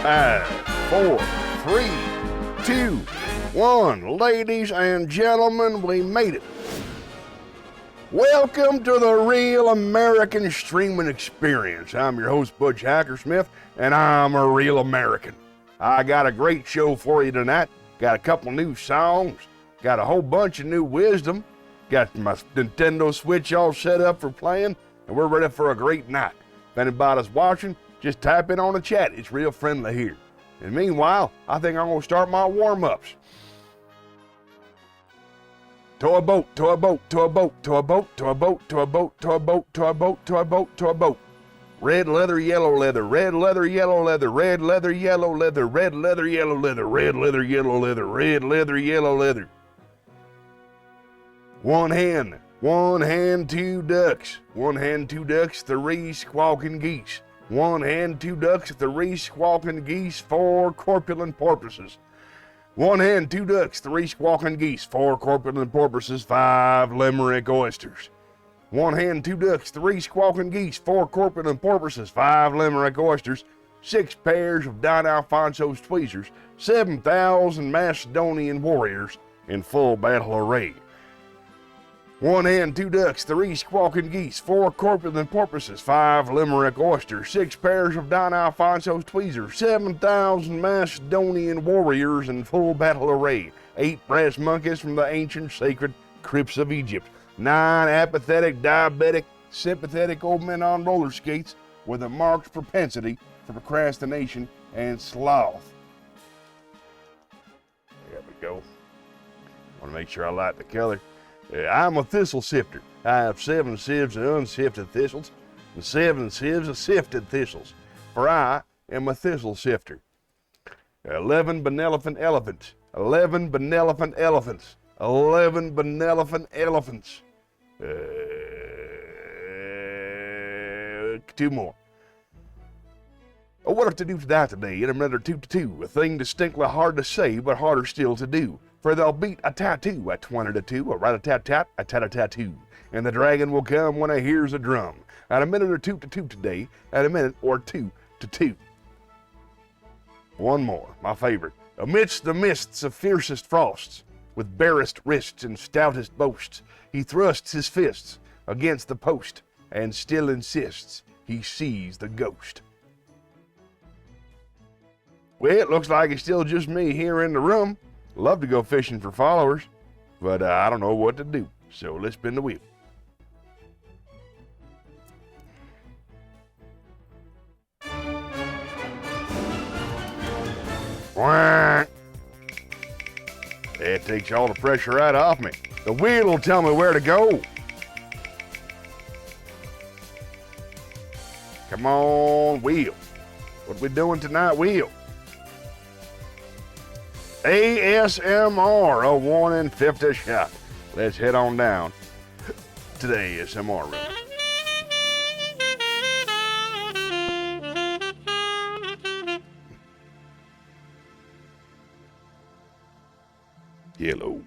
5, 4, 3, 2, 1. Ladies and gentlemen, we made it. Welcome to the Real American Streaming Experience. I'm your host, Butch Hackersmith, and I'm a real American. I got a great show for you tonight. Got a couple new songs, got a whole bunch of new wisdom, got my Nintendo Switch all set up for playing, and we're ready for a great night. If anybody's watching, just type in on the chat. It's real friendly here. And meanwhile, I think I'm gonna start my warm-ups. To a boat, to a boat, to a boat, to a boat, to a boat, to a boat, to a boat, to a boat, to a boat, to a boat. Red leather, yellow leather, red leather, yellow leather, red leather, yellow leather, red leather, yellow leather, red leather, yellow leather, red leather, yellow leather. One hand, two ducks. One hand, two ducks, three squawking geese. One hand, two ducks, three squawking geese, four corpulent porpoises. One hand, two ducks, three squawking geese, four corpulent porpoises, five limerick oysters. One hand, two ducks, three squawking geese, four corpulent porpoises, five limerick oysters, 6 pairs of Don Alfonso's tweezers, 7,000 Macedonian warriors in full battle array. One hand, two ducks, three squawking geese, four corpulent porpoises, 5 limerick oysters, 6 pairs of Don Alfonso's tweezers, 7,000 Macedonian warriors in full battle array, 8 brass monkeys from the ancient sacred crypts of Egypt, 9 apathetic, diabetic, sympathetic old men on roller skates with a marked propensity for procrastination and sloth. There we go. Want to make sure I light the color. I'm a thistle sifter. I have 7 sieves of unsifted thistles and 7 sieves of sifted thistles, for I am a thistle sifter. 11 benevolent elephants. 11 benevolent elephants. 11 benevolent elephants. 2 more. Oh, what to do today in a minute or two to two, a thing distinctly hard to say, but harder still to do. For they'll beat a tattoo at 20 to 2, a rat-a-tat-tat, a tat-a-tattoo. And the dragon will come when he hears a drum. At a minute or two to two today, at a minute or two to two. One more, my favorite. Amidst the mists of fiercest frosts, with barest wrists and stoutest boasts, he thrusts his fists against the post, and still insists he sees the ghost. Well, it looks like it's still just me here in the room. Love to go fishing for followers, but I don't know what to do, so let's spin the wheel. Quack. That takes all the pressure right off me. The wheel will tell me where to go. Come on, wheel. What we doing tonight, wheel? ASMR, a 1 in 50 shot. Let's head on down to the ASMR room. Hello.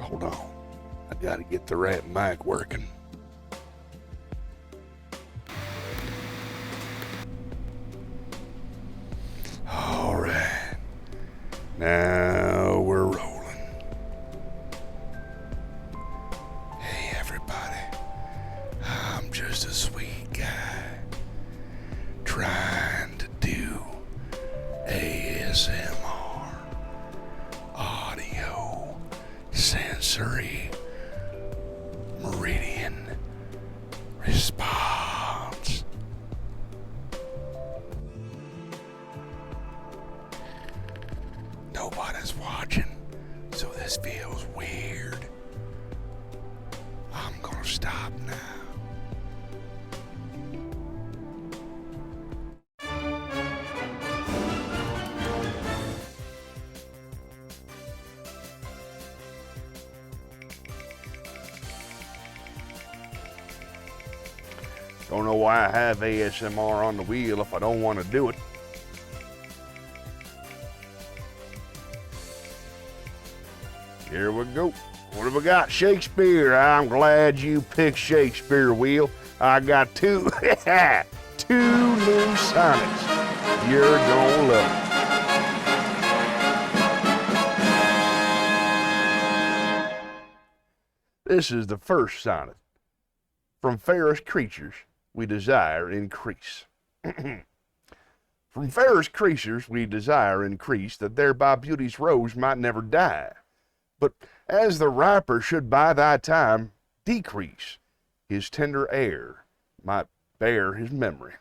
Hold on. I gotta get the right mic working. All right. Now we're rolling. Hey everybody, I'm just a sweet guy trying to do ASMR, audio, sensory, meridian response. Nobody's watching, so this feels weird. I'm gonna stop now. Don't know why I have ASMR on the wheel if I don't want to do it. Here we go. What have we got? Shakespeare. I'm glad you picked Shakespeare, Will. I got two new sonnets. You're gonna love it. This is the first sonnet. From fairest creatures we desire increase. From fairest creatures we desire increase, that thereby beauty's rose might never die. But as the riper should by thy time decrease, his tender air might bear his memory.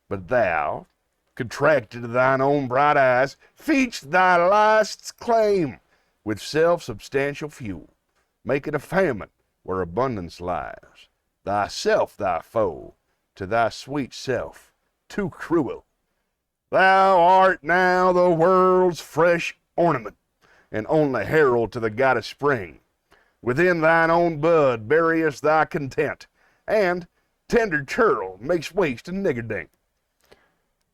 But thou, contracted to thine own bright eyes, feed'st thy last's claim with self-substantial fuel, making a famine where abundance lies. Thyself thy foe, to thy sweet self too cruel. Thou art now the world's fresh ornament, and only herald to the goddess spring. Within thine own bud buryest thy content, and tender churl makes waste and niggarding.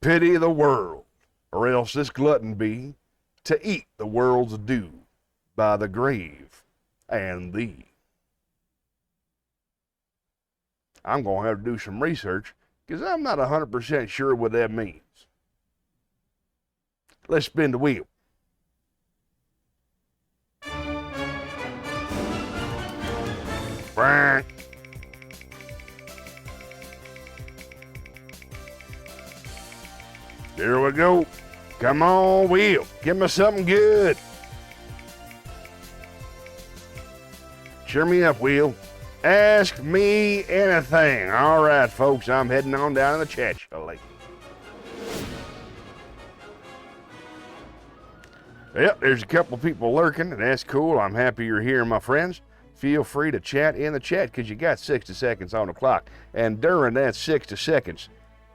Pity the world, or else this glutton be, to eat the world's due by the grave and thee. I'm going to have to do some research because I'm not 100% sure what that means. Let's spin the wheel. Frank. There we go. Come on, wheel. Give me something good. Cheer me up, wheel. Ask me anything. All right, folks, I'm heading on down to the chat show lake. Yep, there's a couple people lurking, and that's cool. I'm happy you're here, my friends. Feel free to chat in the chat because you got 60 seconds on the clock. And during that 60 seconds,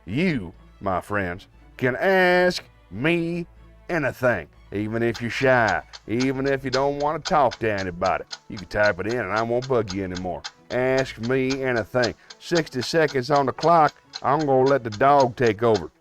you, my friends, can ask me anything. Even if you're shy, even if you don't want to talk to anybody, you can type it in and I won't bug you anymore. Ask me anything. 60 seconds on the clock. I'm going to let the dog take over.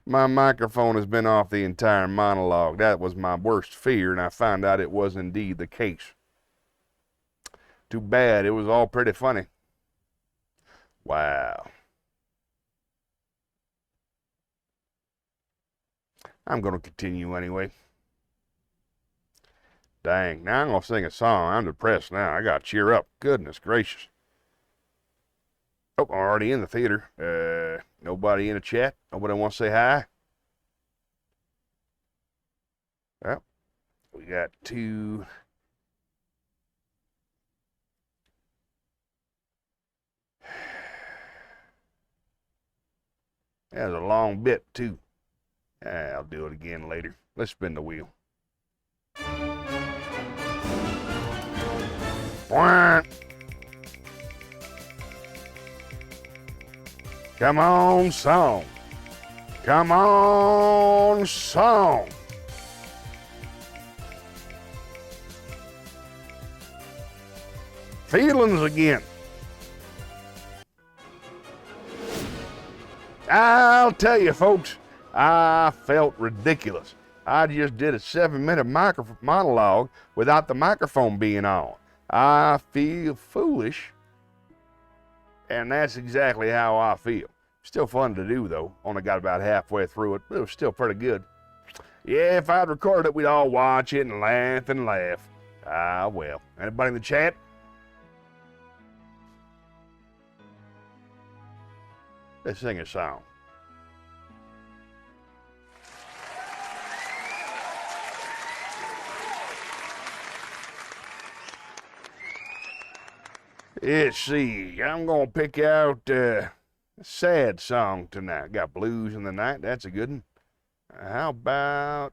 My microphone has been off the entire monologue. That was my worst fear, and I found out it was indeed the case. Too bad. It was all pretty funny. Wow. I'm going to continue anyway. Dang. Now I'm going to sing a song. I'm depressed now. I got to cheer up. Goodness gracious. Oh, I'm already in the theater. Nobody in the chat? Nobody wants to say hi? Well, we got two. That was a long bit, too. I'll do it again later. Let's spin the wheel. Come on, song. Come on, song. Feelings again. I'll tell you, folks, I felt ridiculous. I just did a 7-minute monologue without the microphone being on. I feel foolish, and that's exactly how I feel. Still fun to do, though. Only got about halfway through it, but it was still pretty good. Yeah, if I'd recorded it, we'd all watch it and laugh and laugh. Ah, well. Anybody in the chat? Let's sing a song. Let's see. I'm going to pick out a sad song tonight. Got Blues in the Night. That's a good one. How about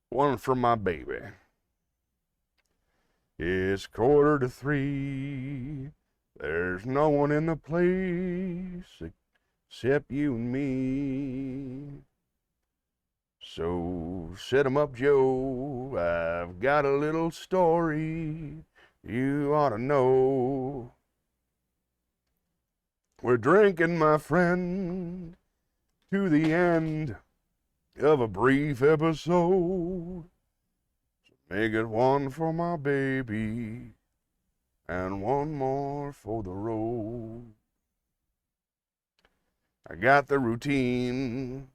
one from my baby? It's 2:45. There's no one in the place except you and me. So set 'em up, Joe. I've got a little story you ought to know. We're drinking, my friend, to the end of a brief episode. So make it one for my baby and one more for the road. I got the routine,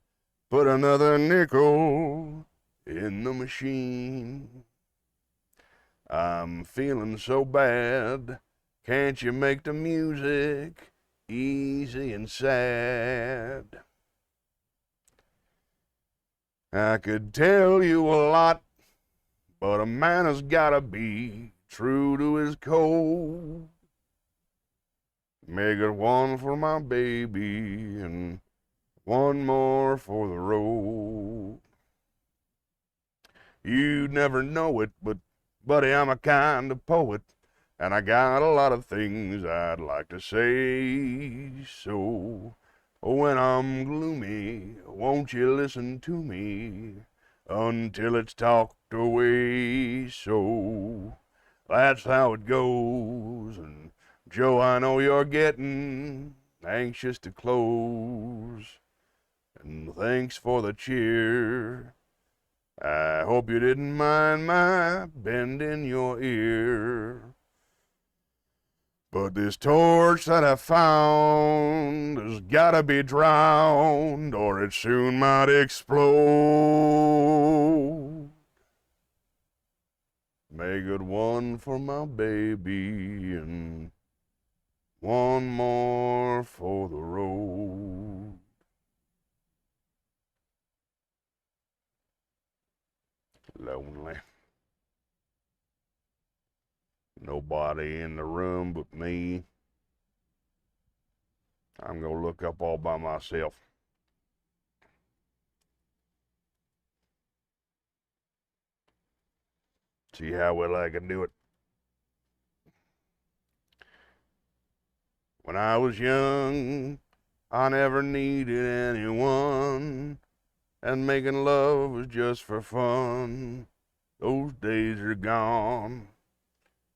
put another nickel in the machine. I'm feeling so bad, can't you make the music easy and sad? I could tell you a lot, but a man has gotta be true to his code. Make it one for my baby and one more for the road. You'd never know it, but buddy, I'm a kind of poet, and I got a lot of things I'd like to say. So when I'm gloomy, won't you listen to me until it's talked away? So that's how it goes. And Joe, I know you're getting anxious to close. And thanks for the cheer. I hope you didn't mind my bending your ear. But this torch that I found has gotta be drowned, or it soon might explode. Make it one for my baby and one more for the road. Lonely. Nobody in the room but me. I'm gonna look up all by myself. See how well I can do it. When I was young, I never needed anyone, and making love was just for fun. Those days are gone.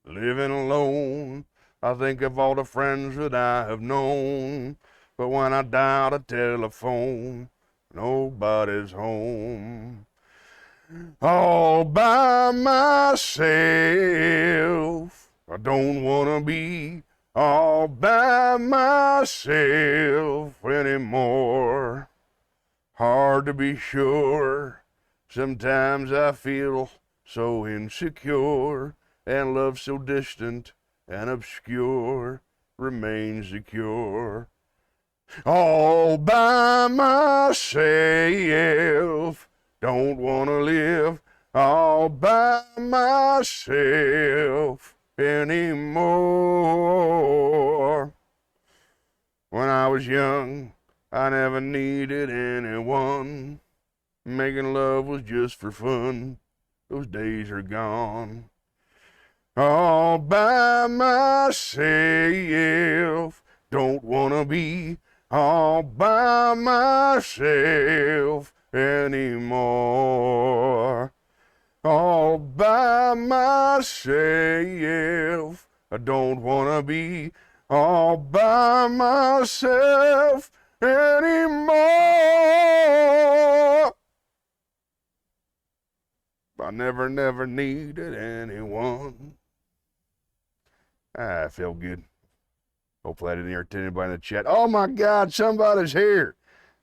Living alone, I think of all the friends that I have known. but when I dial the telephone, nobody's home. All by myself, I don't wanna be all by myself anymore. Hard to be sure, sometimes I feel so insecure, and love so distant and obscure remains the cure. All by myself, don't wanna live all by myself anymore. When I was young, I never needed anyone. Making love was just for fun. Those days are gone. All by myself, don't wanna be all by myself anymore. All by myself, I don't wanna be all by myself anymore. I never needed anyone. I felt good. Hopefully I didn't irritate anybody in the chat. Oh my God, somebody's here.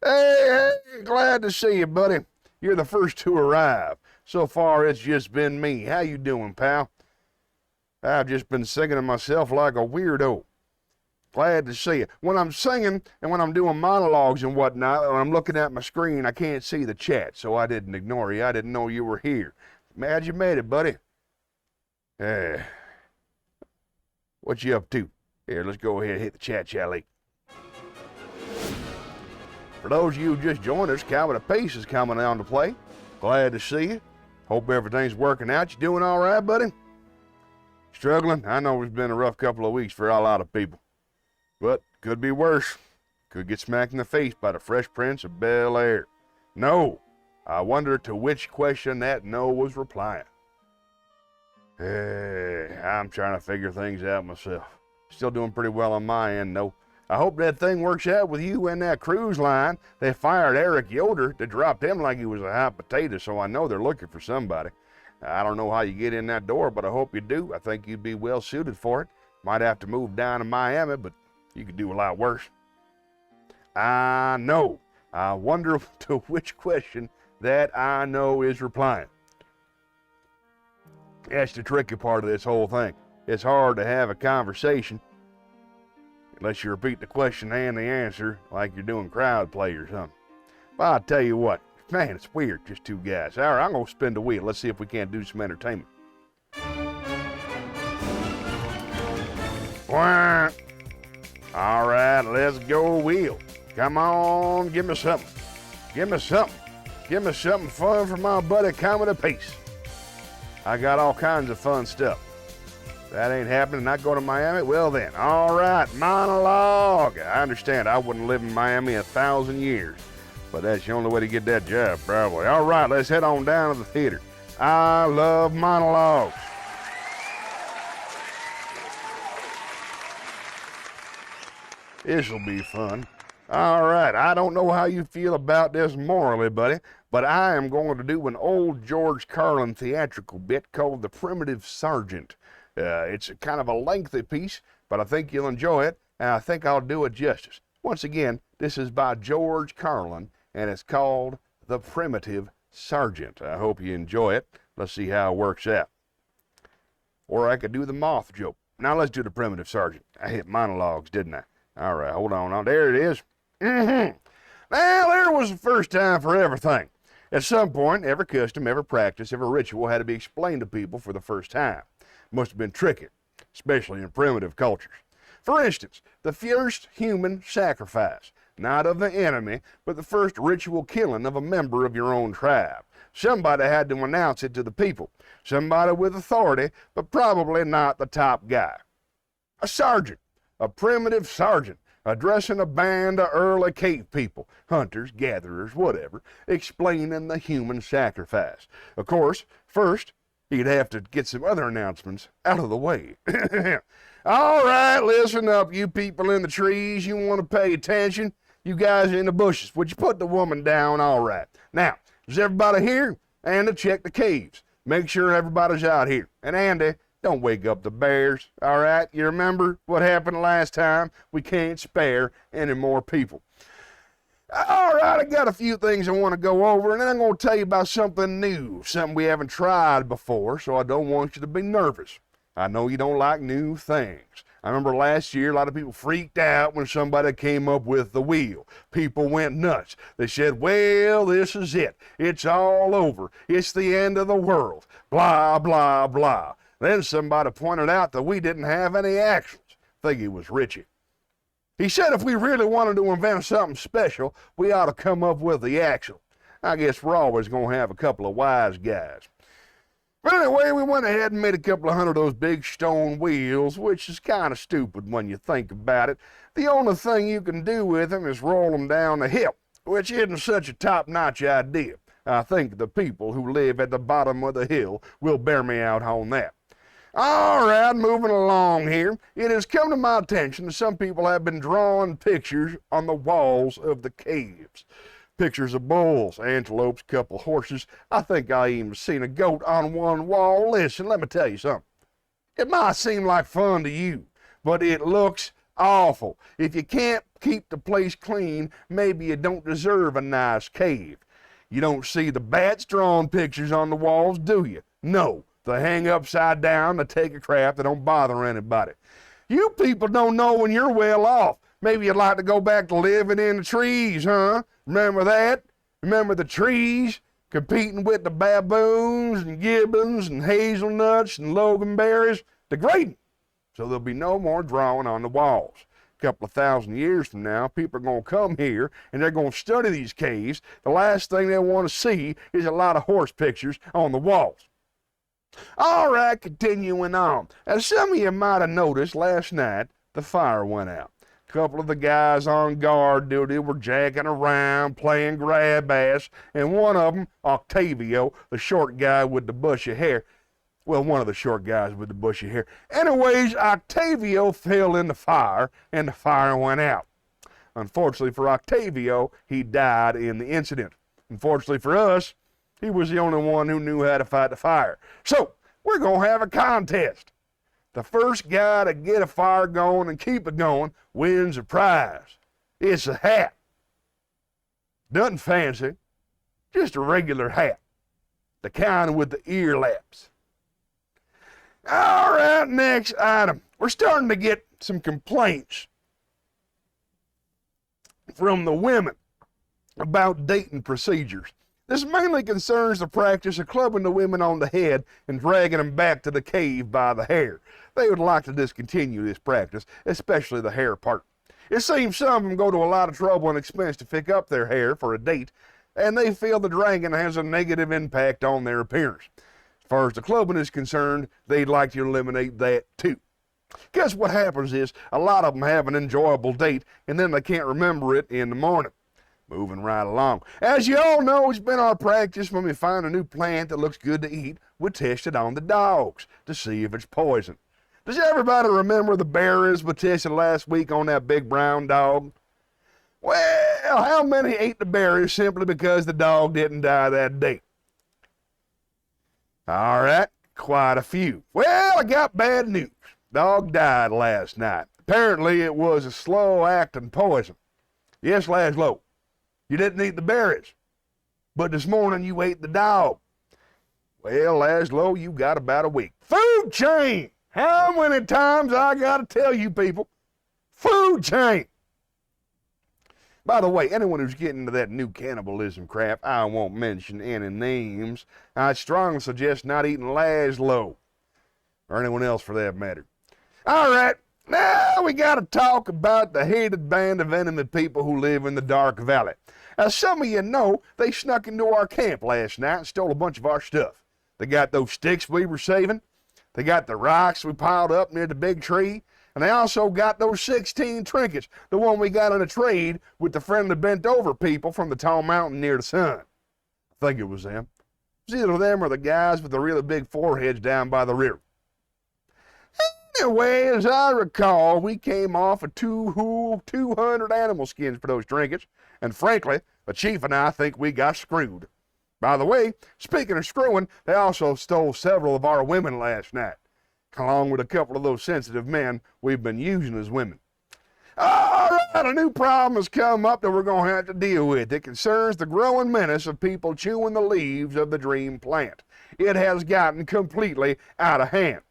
Hey, glad to see you, buddy. You're the first to arrive. So far, it's just been me. How you doing, pal? I've just been singing to myself like a weirdo. Glad to see you. When I'm singing and when I'm doing monologues and whatnot, when I'm looking at my screen, I can't see the chat, so I didn't ignore you. I didn't know you were here. Glad you made it, buddy. What you up to? Here, let's go ahead and hit the chat, shall we? For those of you who just joined us, Calvin Apace is coming on to play. Glad to see you. Hope everything's working out. You doing all right, buddy? Struggling? I know it's been a rough couple of weeks for a lot of people. But could be worse. Could get smacked in the face by the Fresh Prince of Bel-Air. No. I wonder to which question that no was replying. I'm trying to figure things out myself. Still doing pretty well on my end, though. I hope that thing works out with you and that cruise line. They fired Eric Yoder to drop him like he was a hot potato, so I know they're looking for somebody. I don't know how you get in that door, but I hope you do. I think you'd be well suited for it. Might have to move down to Miami, but you could do a lot worse. I know. I wonder to which question that I know is replying. That's the tricky part of this whole thing. It's hard to have a conversation unless you repeat the question and the answer like you're doing crowd play or something. But I'll tell you what, man, it's weird, just two guys. All right, I'm going to spin the wheel. Let's see if we can't do some entertainment. All right, let's go wheel. Come on, give me something. Give me something. Give me something fun for my buddy Calvin Apace. I got all kinds of fun stuff. That ain't happening, not going to Miami? Well then, all right, monologue. I understand I wouldn't live in Miami 1,000 years, but that's the only way to get that job, probably. All right, let's head on down to the theater. I love monologues. This'll be fun. All right, I don't know how you feel about this morally, buddy, but I am going to do an old George Carlin theatrical bit called The Primitive Sergeant. It's kind of a lengthy piece, but I think you'll enjoy it, and I think I'll do it justice. Once again, this is by George Carlin, and it's called The Primitive Sergeant. I hope you enjoy it. Let's see how it works out. Or I could do the moth joke. Now let's do The Primitive Sergeant. I hit monologues, didn't I? All right, hold on. Now, there it is. Now, there was the first time for everything. At some point, every custom, every practice, every ritual had to be explained to people for the first time. Must have been tricky, especially in primitive cultures. For instance, the first human sacrifice, not of the enemy, but the first ritual killing of a member of your own tribe. Somebody had to announce it to the people. Somebody with authority, but probably not the top guy. A sergeant, a primitive sergeant, addressing a band of early cave people, hunters, gatherers, whatever, explaining the human sacrifice. Of course, first, he'd have to get some other announcements out of the way. All right, listen up, you people in the trees. You want to pay attention. You guys in the bushes, would you put the woman down? All right. Now, is everybody here? Andy, check the caves. Make sure everybody's out here. And Andy, don't wake up the bears, all right? You remember what happened last time? We can't spare any more people. All right, I got a few things I want to go over, and then I'm going to tell you about something new, something we haven't tried before, so I don't want you to be nervous. I know you don't like new things. I remember last year, a lot of people freaked out when somebody came up with the wheel. People went nuts. They said, well, this is it. It's all over. It's the end of the world. Blah, blah, blah. Then somebody pointed out that we didn't have any axles. I think it was Richie. He said if we really wanted to invent something special, we ought to come up with the axle. I guess we're always going to have a couple of wise guys. But anyway, we went ahead and made a couple of hundred of those big stone wheels, which is kind of stupid when you think about it. The only thing you can do with them is roll them down the hill, which isn't such a top-notch idea. I think the people who live at the bottom of the hill will bear me out on that. All right, moving along here. It has come to my attention that some people have been drawing pictures on the walls of the caves. Pictures of bulls, antelopes, couple horses. I think I even seen a goat on one wall. Listen, let me tell you something. It might seem like fun to you, but it looks awful. If you can't keep the place clean, maybe you don't deserve a nice cave. You don't see the bats drawing pictures on the walls, do you? No, they hang upside down, they take a crap, they don't bother anybody. You people don't know when you're well off. Maybe you'd like to go back to living in the trees, huh? Remember that? Remember the trees competing with the baboons and gibbons and hazelnuts and loganberries? Degrading. So there'll be no more drawing on the walls. A couple of thousand years from now, people are going to come here and they're going to study these caves. The last thing they want to see is a lot of horse pictures on the walls. All right, continuing on. As some of you might have noticed, last night the fire went out. A couple of the guys on guard duty were jacking around, playing grab ass, and one of them, Octavio, the short guy with the bushy hair, well, one of the short guys with the bushy hair. Anyways, Octavio fell in the fire, and the fire went out. Unfortunately for Octavio, he died in the incident. Unfortunately for us, he was the only one who knew how to fight the fire. So, we're going to have a contest. The first guy to get a fire going and keep it going wins a prize. It's a hat. Nothing fancy, just a regular hat. The kind with the ear laps. All right, next item. We're starting to get some complaints from the women about dating procedures. This mainly concerns the practice of clubbing the women on the head and dragging them back to the cave by the hair. They would like to discontinue this practice, especially the hair part. It seems some of them go to a lot of trouble and expense to pick up their hair for a date, and they feel the dragging has a negative impact on their appearance. As far as the clubbing is concerned, they'd like to eliminate that too. Guess what happens is a lot of them have an enjoyable date, and then they can't remember it in the morning. Moving right along. As you all know, it's been our practice when we find a new plant that looks good to eat, we test it on the dogs to see if it's poison. Does everybody remember the berries we tested last week on that big brown dog? Well, how many ate the berries simply because the dog didn't die that day? All right, quite a few. Well, I got bad news. Dog died last night. Apparently, it was a slow-acting poison. Yes, Laszlo. You didn't eat the berries, but this morning you ate the dog. Well, Laszlo, you got about a week. Food chain! How many times I gotta tell you people? Food chain! By the way, anyone who's getting into that new cannibalism crap, I won't mention any names. I strongly suggest not eating Laszlo, or anyone else for that matter. All right. Now we got to talk about the hated band of enemy people who live in the Dark Valley. As some of you know, they snuck into our camp last night and stole a bunch of our stuff. They got those sticks we were saving. They got the rocks we piled up near the big tree. And they also got those 16 trinkets, the one we got in a trade with the friendly bent-over people from the tall mountain near the sun. I think it was them. It was either them or the guys with the really big foreheads down by the river. Anyway, as I recall, we came off of 200 animal skins for those trinkets, and frankly, the chief and I think we got screwed. By the way, speaking of screwing, they also stole several of our women last night, along with a couple of those sensitive men we've been using as women. All right, a new problem has come up that we're going to have to deal with. It concerns the growing menace of people chewing the leaves of the dream plant. It has gotten completely out of hand.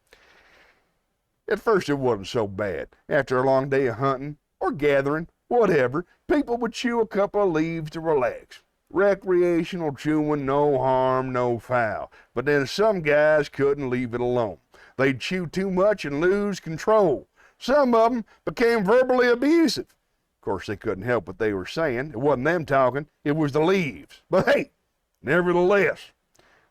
At first, it wasn't so bad. After a long day of hunting or gathering, whatever, people would chew a couple of leaves to relax. Recreational chewing, no harm, no foul. But then some guys couldn't leave it alone. They'd chew too much and lose control. Some of them became verbally abusive. Of course, they couldn't help what they were saying. It wasn't them talking, it was the leaves. But hey, nevertheless,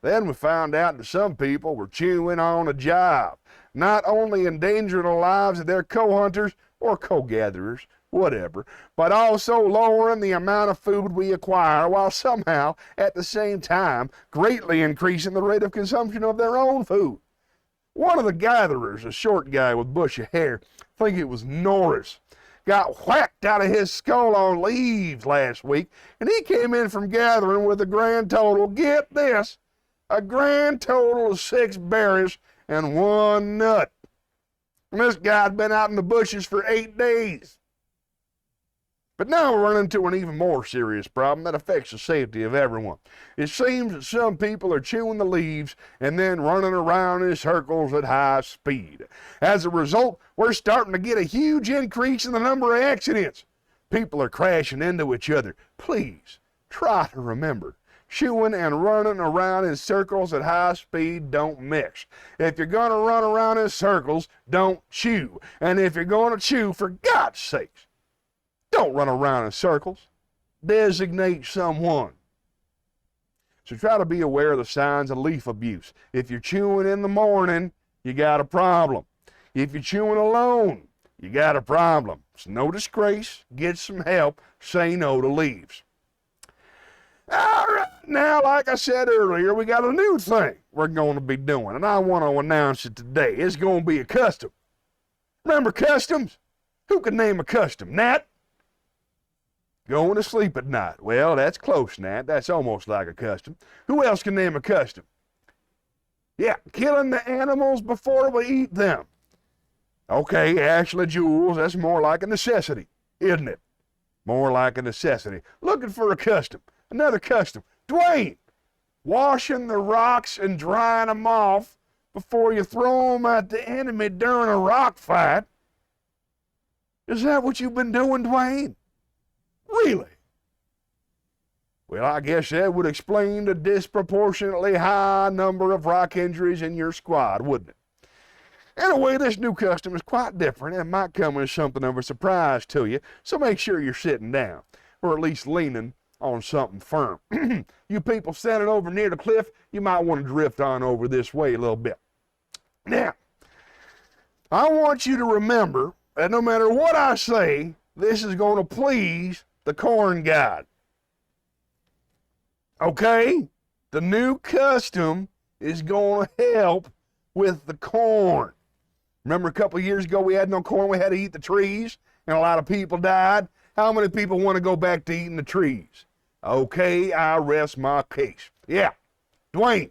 then we found out that some people were chewing on a job, not only endangering the lives of their co-hunters or co-gatherers, whatever, but also lowering the amount of food we acquire while somehow, at the same time, greatly increasing the rate of consumption of their own food. One of the gatherers, a short guy with bushy hair, I think it was Norris, got whacked out of his skull on leaves last week, and he came in from gathering with a grand total, get this, a grand total of 6 berries and 1 nut. And this guy'd been out in the bushes for 8 days. But now we're running into an even more serious problem that affects the safety of everyone. It seems that some people are chewing the leaves and then running around in circles at high speed. As a result, we're starting to get a huge increase in the number of accidents. People are crashing into each other. Please, try to remember, chewing and running around in circles at high speed don't mix. If you're going to run around in circles, don't chew. And if you're going to chew, for God's sakes, don't run around in circles. Designate someone. So try to be aware of the signs of leaf abuse. If you're chewing in the morning, you got a problem. If you're chewing alone, you got a problem. It's no disgrace. Get some help. Say no to leaves. All right, now, like I said earlier, we got a new thing we're going to be doing, and I want to announce it today. It's going to be a custom. Remember customs? Who can name a custom? Nat? Going to sleep at night. Well, that's close, Nat. That's almost like a custom. Who else can name a custom? Yeah, killing the animals before we eat them. Okay, Ashley Jules, that's more like a necessity, isn't it? More like a necessity. Looking for a custom. Another custom. Dwayne, washing the rocks and drying them off before you throw them at the enemy during a rock fight. Is that what you've been doing, Dwayne? Really? Well, I guess that would explain the disproportionately high number of rock injuries in your squad, wouldn't it? Anyway, this new custom is quite different and might come as something of a surprise to you, so make sure you're sitting down, or at least leaning on something firm. You people standing over near the cliff, you might want to drift on over this way a little bit. Now, I want you to remember that no matter what I say, this is going to please the corn god. Okay? The new custom is going to help with the corn. Remember a couple of years ago we had no corn, we had to eat the trees, and a lot of people died? How many people want to go back to eating the trees? Okay, I rest my case. Yeah, Dwayne,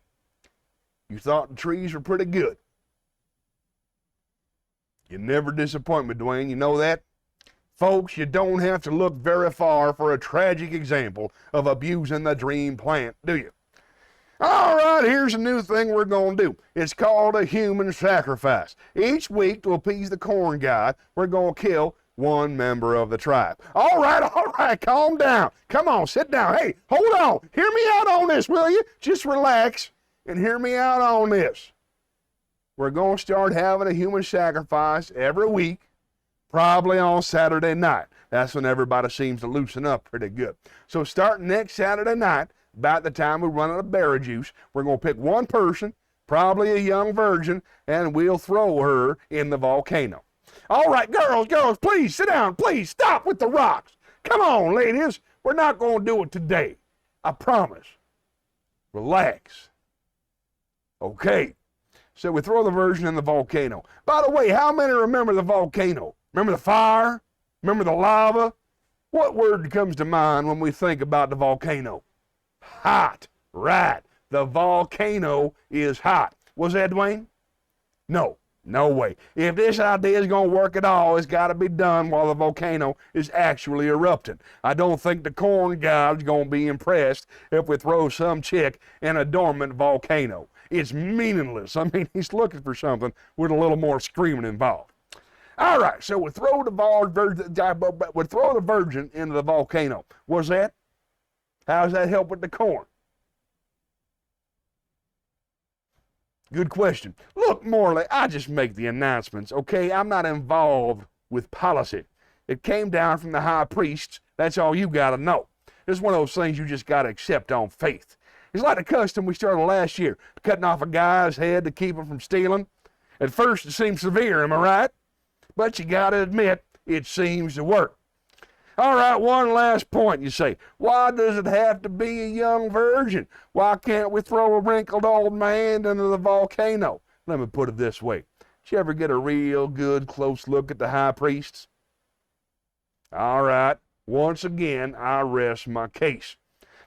you thought the trees were pretty good. You never disappoint me, Dwayne, you know that? Folks, you don't have to look very far for a tragic example of abusing the dream plant, do you? All right, here's a new thing we're going to do. It's called a human sacrifice. Each week, to appease the corn god, we're going to kill one member of the tribe. All right, calm down. Come on, sit down. Hey, hold on. Hear me out on this, will you? Just relax and hear me out on this. We're going to start having a human sacrifice every week, probably on Saturday night. That's when everybody seems to loosen up pretty good. So starting next Saturday night, about the time we run out of berry juice, we're going to pick one person, probably a young virgin, and we'll throw her in the volcano. All right, girls, please sit down. Please stop with the rocks. Come on, ladies. We're not going to do it today. I promise. Relax. Okay. So we throw the virgin in the volcano. By the way, how many remember the volcano? Remember the fire? Remember the lava? What word comes to mind when we think about the volcano? Hot. Right. The volcano is hot. Was that Dwayne? No. No way. If this idea is going to work at all, it's got to be done while the volcano is actually erupting. I don't think the corn god's going to be impressed if we throw some chick in a dormant volcano. It's meaningless. I mean, he's looking for something with a little more screaming involved. All right, so we throw the virgin into the volcano. What's that? How does that help with the corn? Good question. Look, Morley, I just make the announcements, okay? I'm not involved with policy. It came down from the high priests. That's all you got to know. It's one of those things you just got to accept on faith. It's like the custom we started last year, cutting off a guy's head to keep him from stealing. At first, it seems severe, am I right? But you got to admit, it seems to work. All right, one last point, you say. Why does it have to be a young virgin? Why can't we throw a wrinkled old man into the volcano? Let me put it this way. Did you ever get a real good close look at the high priests? All right, once again, I rest my case.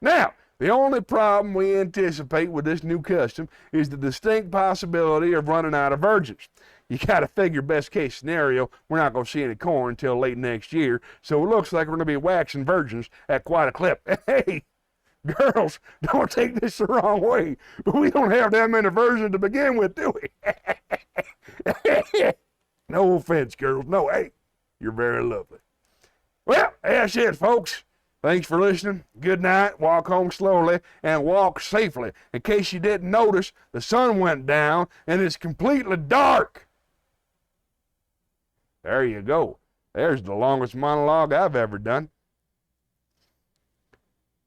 Now, the only problem we anticipate with this new custom is the distinct possibility of running out of virgins. You got to figure best case scenario, we're not going to see any corn until late next year, so it looks like we're going to be waxing virgins at quite a clip. Hey, girls, don't take this the wrong way, but we don't have that many virgins to begin with, do we? No offense, girls. No, hey, you're very lovely. Well, that's it, folks. Thanks for listening. Good night. Walk home slowly and walk safely. In case you didn't notice, the sun went down and it's completely dark. There you go. There's the longest monologue I've ever done.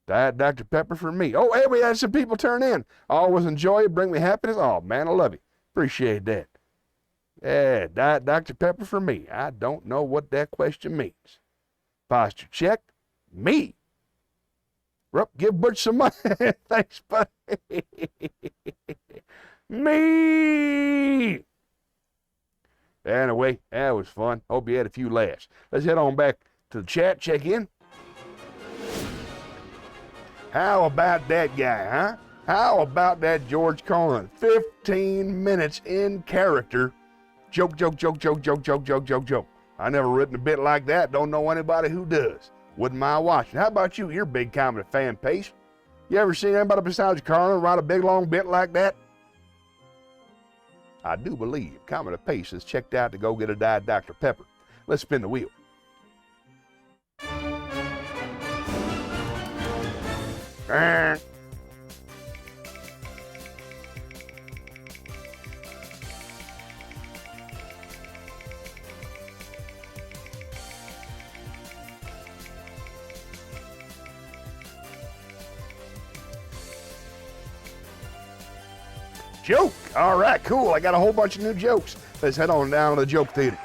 Diet Dr. Pepper for me. Oh, hey, we had some people turn in. Always enjoy it. Bring me happiness. Oh, man, I love you. Appreciate that. Yeah, Diet Dr. Pepper for me. I don't know what that question means. Posture check. Me. Rup, give Butch some money. Thanks, buddy. Me. Anyway, that was fun. Hope you had a few laughs. Let's head on back to the chat, check in. How about that guy, huh? How about that George Carlin? 15 minutes in character. Joke, joke, joke, joke, joke, joke, joke, joke, joke. I never written a bit like that. Don't know anybody who does. Wouldn't mind watching. How about you? You're a big comedy fan, Pace. You ever seen anybody besides Carlin write a big long bit like that? I do believe Comedy Pace has checked out to go get a Diet Dr. Pepper. Let's spin the wheel. Joke. All right, cool. I got a whole bunch of new jokes. Let's head on down to the joke theater.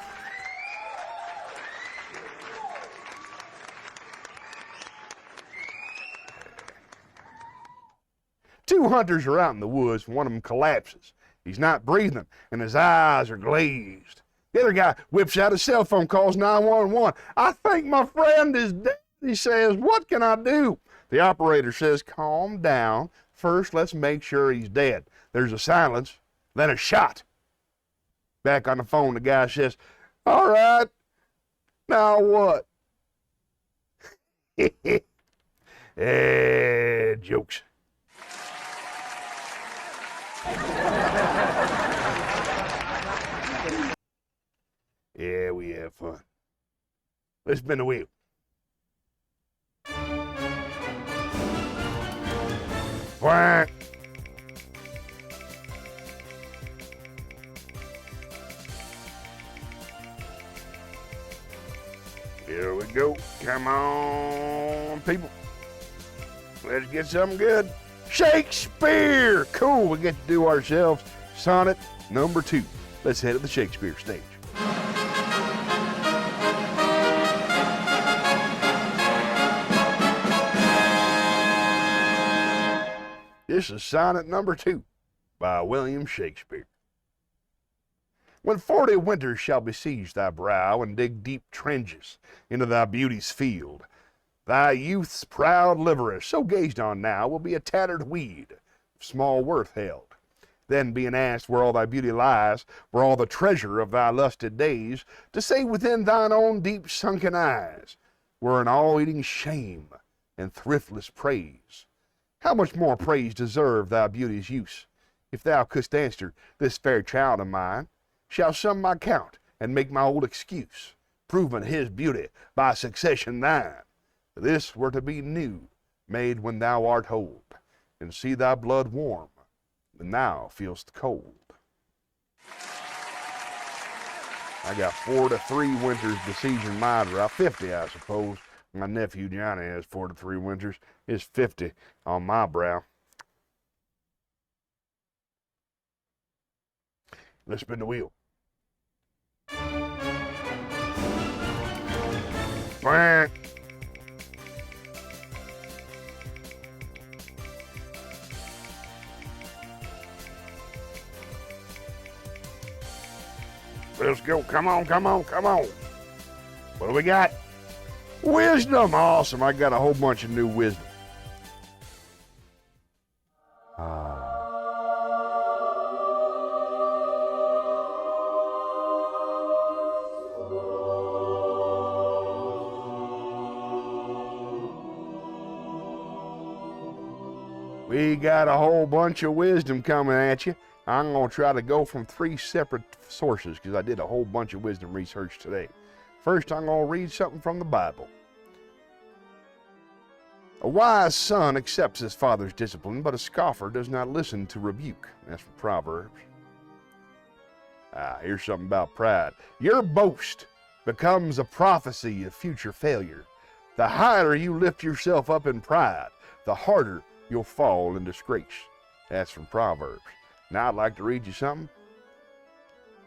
Two hunters are out in the woods and one of them collapses. He's not breathing and his eyes are glazed. The other guy whips out his cell phone, calls 911. I think my friend is dead. He says, what can I do? The operator says, calm down. First, let's make sure he's dead. There's a silence, then a shot. Back on the phone, the guy says, all right, now what? Jokes. Yeah, we have fun. Let's spin the wheel. Quack. Here we go. Come on, people. Let's get something good. Shakespeare! Cool, we get to do ourselves sonnet number 2. Let's head to the Shakespeare stage. This is sonnet number 2 by William Shakespeare. When 40 winters shall besiege thy brow, and dig deep trenches into thy beauty's field, thy youth's proud liverer, so gazed on now, will be a tattered weed, of small worth held. Then being asked where all thy beauty lies, where all the treasure of thy lusted days, to say within thine own deep sunken eyes, were an all-eating shame and thriftless praise. How much more praise deserve thy beauty's use, if thou couldst answer, this fair child of mine shall sum my count and make my old excuse, proving his beauty by succession thine. This were to be new, made when thou art old, and see thy blood warm when thou feelst cold. I got 4 to 3 winters besieging my brow, 50 I suppose. My nephew Johnny has 4 to 3 winters. It's 50 on my brow. Let's spin the wheel. Quack. Let's go. Come on, come on, come on. What do we got? Wisdom. Awesome. I got a whole bunch of new wisdom. We got a whole bunch of wisdom coming at you. I'm going to try to go from 3 separate sources because I did a whole bunch of wisdom research today. First, I'm going to read something from the Bible. A wise son accepts his father's discipline, but a scoffer does not listen to rebuke. That's from Proverbs. Here's something about pride. Your boast becomes a prophecy of future failure. The higher you lift yourself up in pride, the harder you'll fall in disgrace. That's from Proverbs. Now I'd like to read you something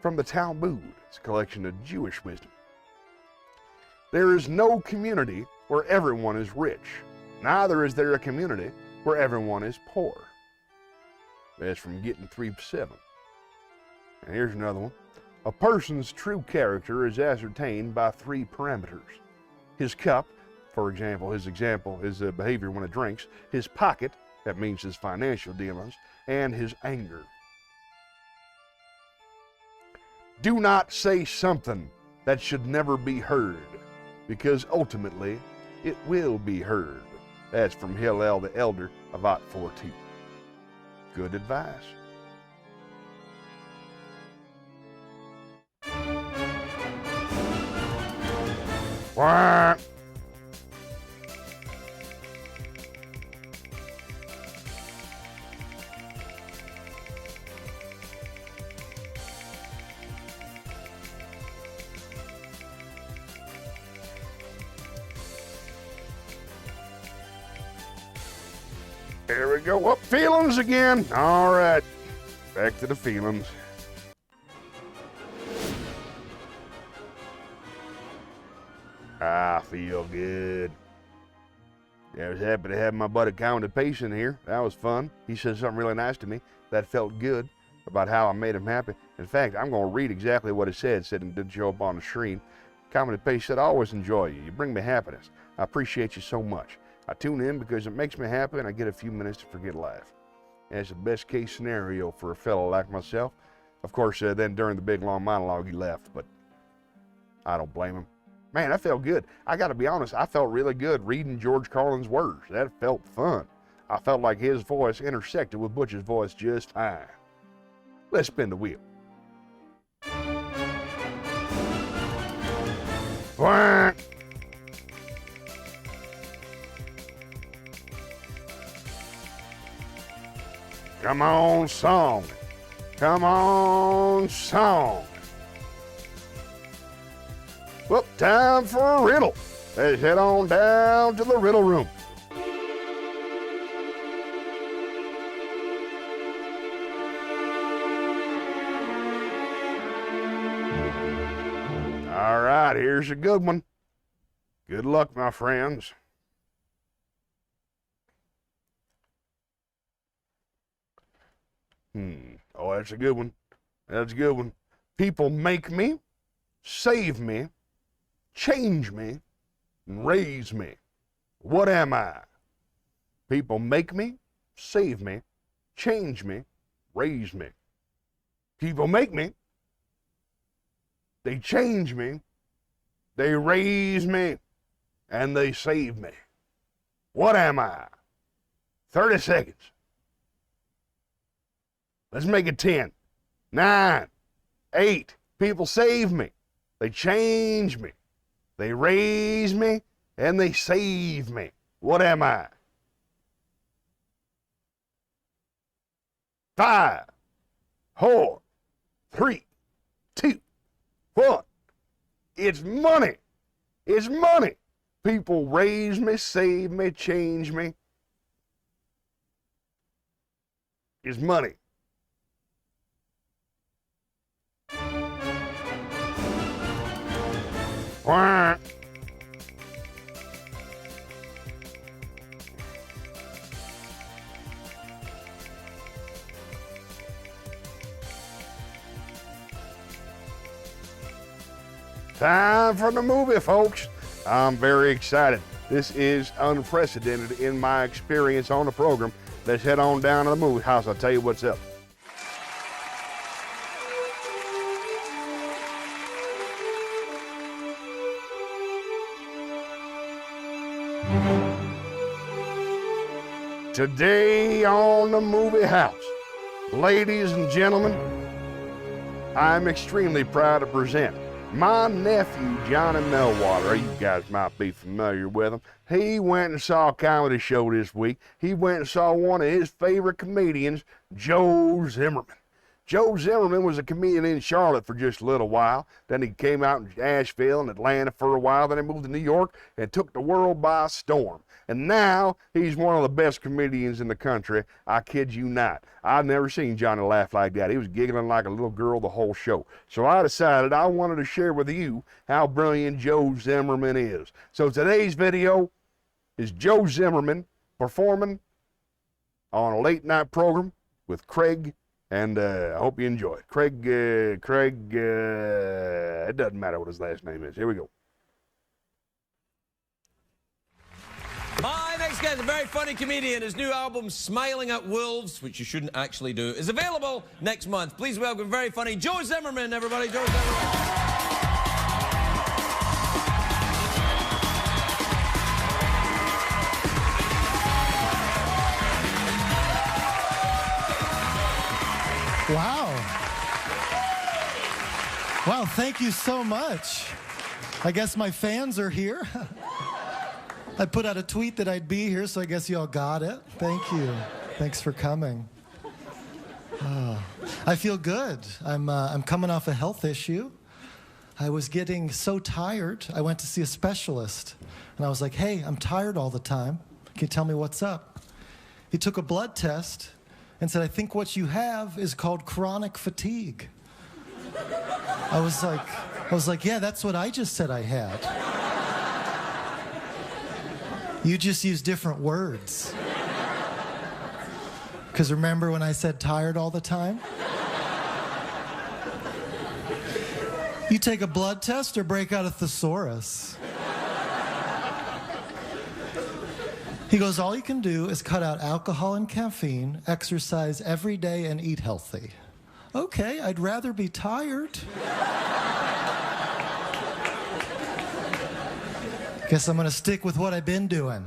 from the Talmud. It's a collection of Jewish wisdom. There is no community where everyone is rich. Neither is there a community where everyone is poor. That's from Getting 3:7. And here's another one. A person's true character is ascertained by 3 parameters. His cup, for example, his behavior when he drinks, his pocket, that means his financial dealings, and his anger. Do not say something that should never be heard, because ultimately it will be heard. That's from Hillel the Elder about 14. Good advice. Quack. There we go. Up feelings again. All right. Back to the feelings. I feel good. Yeah, I was happy to have my buddy Counted Pace in here. That was fun. He said something really nice to me that felt good about how I made him happy. In fact, I'm going to read exactly what he said. It said it didn't show up on the screen. Counted Pace said, I always enjoy you. You bring me happiness. I appreciate you so much. I tune in because it makes me happy and I get a few minutes to forget life. And it's the best case scenario for a fellow like myself. Of course, then during the big long monologue, he left, but I don't blame him. Man, that felt good. I got to be honest, I felt really good reading George Carlin's words. That felt fun. I felt like his voice intersected with Butch's voice just fine. Let's spin the wheel. Quack. Come on, song. Come on, song. Well, time for a riddle. Let's head on down to the riddle room. All right, here's a good one. Good luck, my friends. Oh, that's a good one. That's a good one. People make me, save me, change me, and raise me. What am I? People make me, save me, change me, raise me. People make me, they change me, they raise me, and they save me. What am I? 30 seconds. Let's make it 10, 9, 8. People save me. They change me. They raise me, and they save me. What am I? 5, 4, 3, 2, 1. It's money. It's money. People raise me, save me, change me. It's money. Quack. Time for the movie, folks. I'm very excited. This is unprecedented in my experience on the program. Let's head on down to the movie house. I'll tell you what's up. Today on the movie house, ladies and gentlemen, I'm extremely proud to present my nephew, Johnny Melwater. You guys might be familiar with him. He went and saw a comedy show this week. He went and saw one of his favorite comedians, Joe Zimmerman. Joe Zimmerman was a comedian in Charlotte for just a little while. Then he came out in Asheville and Atlanta for a while. Then he moved to New York and took the world by storm. And now he's one of the best comedians in the country. I kid you not. I've never seen Johnny laugh like that. He was giggling like a little girl the whole show. So I decided I wanted to share with you how brilliant Joe Zimmerman is. So today's video is Joe Zimmerman performing on a late night program with Craig, and I hope you enjoy it. Craig, it doesn't matter what his last name is. Here we go. My next guest, a very funny comedian. His new album, Smiling at Wolves, which you shouldn't actually do, is available next month. Please welcome very funny Joe Zimmerman, everybody. Joe Zimmerman. Wow. Wow, thank you so much. I guess my fans are here. I put out a tweet that I'd be here, so I guess you all got it. Thank you. Thanks for coming. I feel good. I'm coming off a health issue. I was getting so tired, I went to see a specialist. And I was like, hey, I'm tired all the time. Can you tell me what's up? He took a blood test and said, I think what you have is called chronic fatigue. I was like, yeah, that's what I just said I had. You just use different words. Because remember when I said tired all the time? You take a blood test or break out a thesaurus. He goes, all you can do is cut out alcohol and caffeine, exercise every day, and eat healthy. Okay, I'd rather be tired. Guess I'm gonna stick with what I've been doing.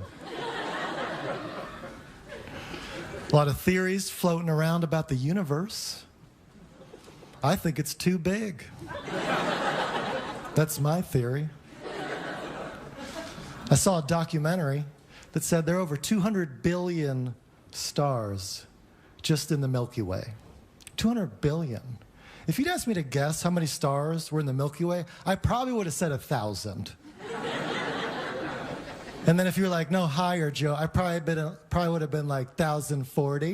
A lot of theories floating around about the universe. I think it's too big. That's my theory. I saw a documentary that said there are over 200 billion stars just in the Milky Way. 200 billion. If you'd asked me to guess how many stars were in the Milky Way, I probably would have said 1,000. And then if you were like, no, higher, Joe, I probably would have been like 1,040.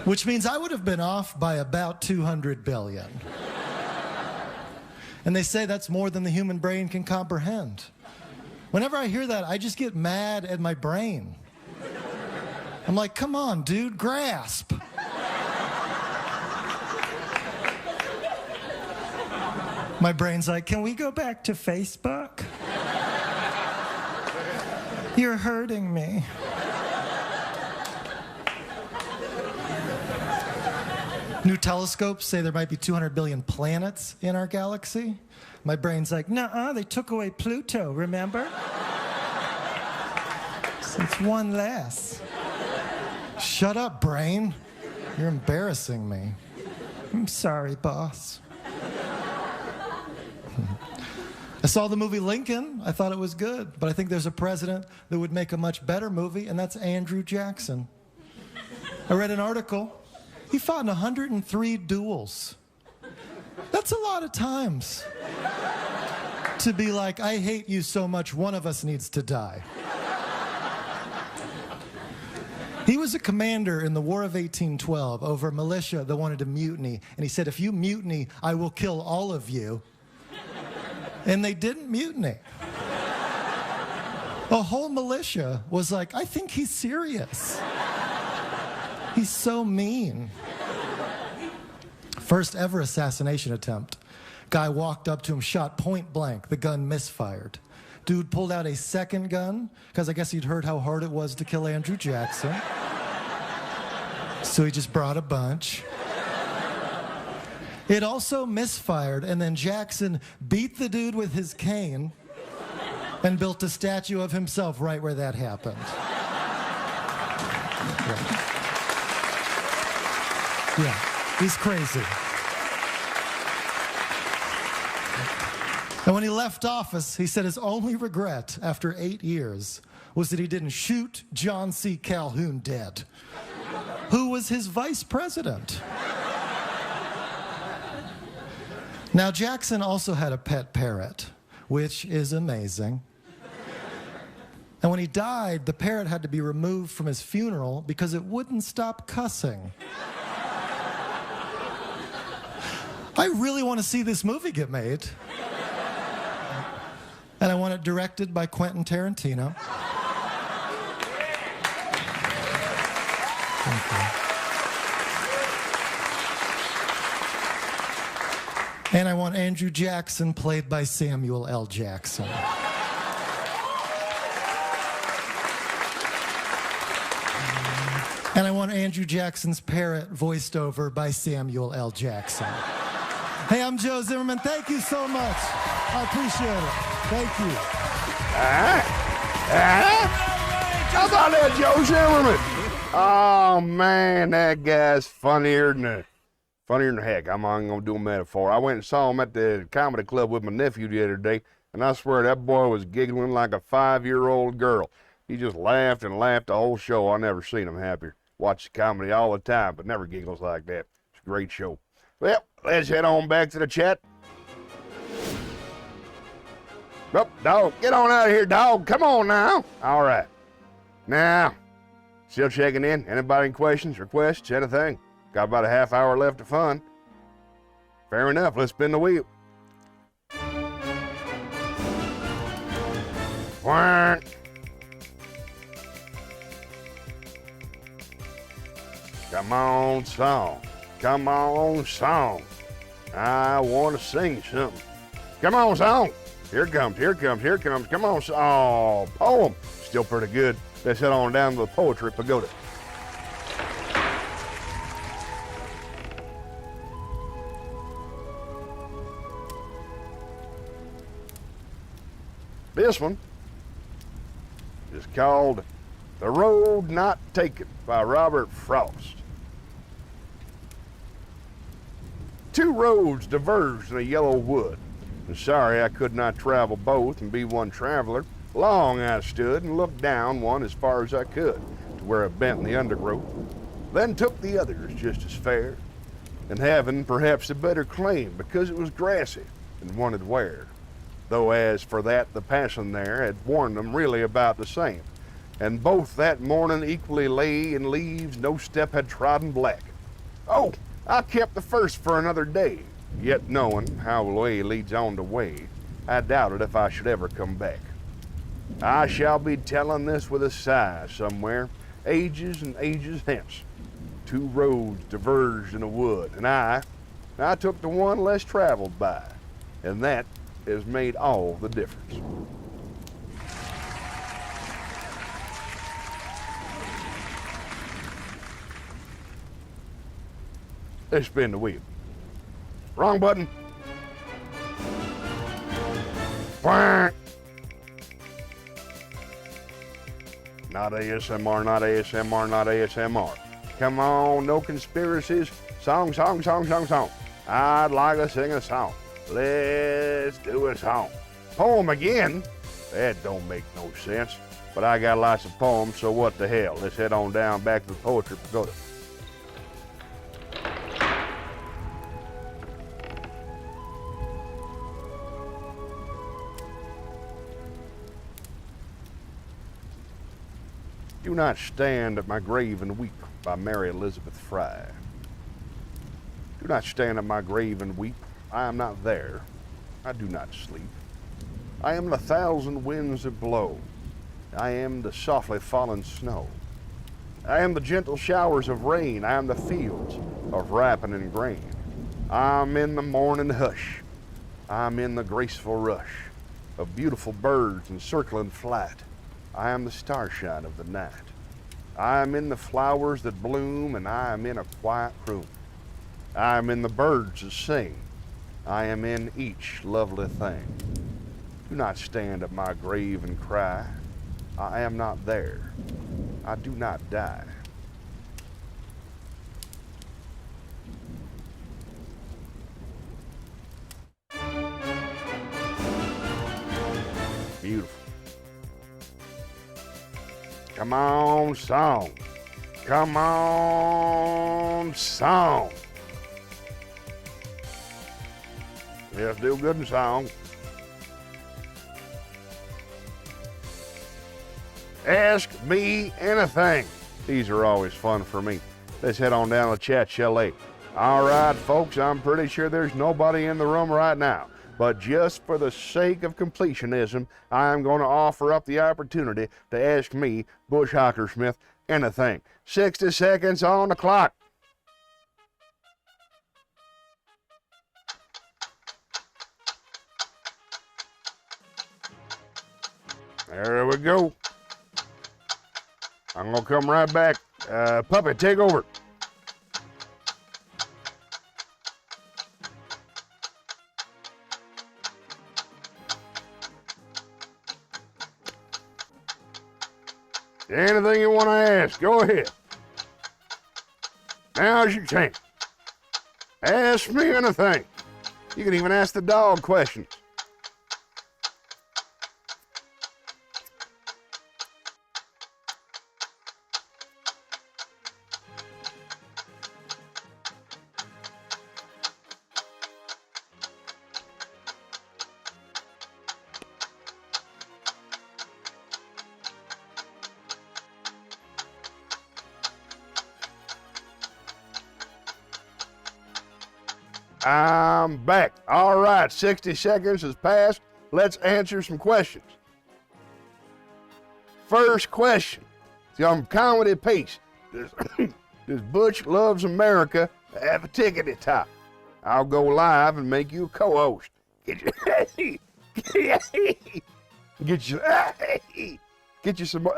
Which means I would have been off by about 200 billion. And they say that's more than the human brain can comprehend. Whenever I hear that, I just get mad at my brain. I'm like, come on, dude, grasp. My brain's like, can we go back to Facebook? You're hurting me. New telescopes say there might be 200 billion planets in our galaxy. My brain's like, nuh-uh, they took away Pluto, remember? So it's one less. Shut up, brain. You're embarrassing me. I'm sorry, boss. I saw the movie Lincoln. I thought it was good, but I think there's a president that would make a much better movie, and that's Andrew Jackson. I read an article. He fought in 103 duels. That's a lot of times to be like, I hate you so much, one of us needs to die. He was a commander in the War of 1812 over a militia that wanted to mutiny, and he said, if you mutiny, I will kill all of you. And they didn't mutiny. A whole militia was like, I think he's serious. He's so mean. First ever assassination attempt. Guy walked up to him, shot point blank. The gun misfired. Dude pulled out a second gun, because I guess he'd heard how hard it was to kill Andrew Jackson. So he just brought a bunch. It also misfired, and then Jackson beat the dude with his cane and built a statue of himself right where that happened. Yeah, he's crazy. And when he left office, he said his only regret after 8 years was that he didn't shoot John C. Calhoun dead, who was his vice president. Now, Jackson also had a pet parrot, which is amazing. And when he died, the parrot had to be removed from his funeral because it wouldn't stop cussing. I really want to see this movie get made. And I want it directed by Quentin Tarantino. Thank you. And I want Andrew Jackson played by Samuel L. Jackson. And I want Andrew Jackson's parrot voiced over by Samuel L. Jackson. Hey, I'm Joe Zimmerman. Thank you so much. I appreciate it. Thank you. How about that, Joe Zimmerman? Oh, man, that guy's funnier than heck. I'm not going to do a metaphor. I went and saw him at the comedy club with my nephew the other day, and I swear that boy was giggling like a 5-year-old girl. He just laughed and laughed the whole show. I never seen him happier. Watch the comedy all the time, but never giggles like that. It's a great show. Well, let's head on back to the chat. Oh, dog, get on out of here, dog. Come on now. All right. Now, still checking in. Anybody in questions, requests, anything? Got about a half hour left of fun. Fair enough. Let's spin the wheel. Quack. Come on, song. Come on, song. I want to sing something. Come on, song. Here it comes, here it comes, here it comes. Come on, song. Oh, poem. Still pretty good. Let's head on down to the Poetry Pagoda. This one is called The Road Not Taken by Robert Frost. Two roads diverged in a yellow wood, and sorry I could not travel both and be one traveler. Long I stood and looked down one as far as I could to where it bent in the undergrowth, then took the others just as fair, and having perhaps a better claim because it was grassy and wanted wear. Though as for that, the passing there had warned them really about the same, and both that morning equally lay in leaves no step had trodden black. Oh, I kept the first for another day, yet knowing how way leads on to way, I doubted if I should ever come back. I shall be telling this with a sigh somewhere, ages and ages hence, 2 roads diverged in a wood, and I took the one less traveled by, and that has made all the difference. Let's spin the wheel. Wrong button. Quack. Not ASMR, not ASMR, not ASMR. Come on, no conspiracies. Song, song, song, song, song. I'd like to sing a song. Let's do a song. Poem again? That don't make no sense. But I got lots of poems, so what the hell? Let's head on down back to the Poetry Pagoda. Do Not Stand at My Grave and Weep by Mary Elizabeth Fry. Do not stand at my grave and weep. I am not there. I do not sleep. I am the 1,000 winds that blow. I am the softly falling snow. I am the gentle showers of rain. I am the fields of ripening grain. I'm in the morning hush. I'm in the graceful rush of beautiful birds in circling flight. I am the starshine of the night. I am in the flowers that bloom, and I am in a quiet room. I am in the birds that sing. I am in each lovely thing. Do not stand at my grave and cry. I am not there. I do not die. Beautiful. Come on, song. Come on, song. Yes, do good in song. Ask me anything. These are always fun for me. Let's head on down to Chat Chalet. All right, folks, I'm pretty sure there's nobody in the room right now. But just for the sake of completionism, I'm going to offer up the opportunity to ask me, Bush Hockersmith, anything. 60 seconds on the clock. There we go. I'm going to come right back. Puppy, take over. Anything you want to ask, go ahead. Now's your chance. Ask me anything. You can even ask the dog questions. I'm back. All right, 60 seconds has passed. Let's answer some questions. First question. See, on comedy piece. Does Butch Loves America have a ticket at top? I'll go live and make you a co-host. Get you some more.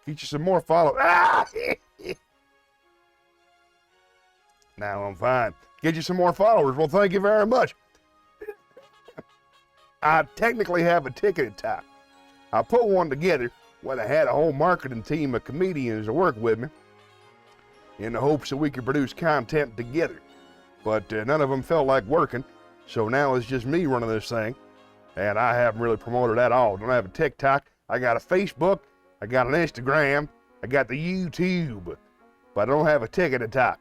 Get you some more followers. Now I'm fine. Get you some more followers. Well, thank you very much. I technically have a ticket at top. I put one together when I had a whole marketing team of comedians to work with me in the hopes that we could produce content together. But none of them felt like working, so now it's just me running this thing, and I haven't really promoted at all. I don't have a TikTok. I got a Facebook. I got an Instagram. I got the YouTube, but I don't have a ticket at top.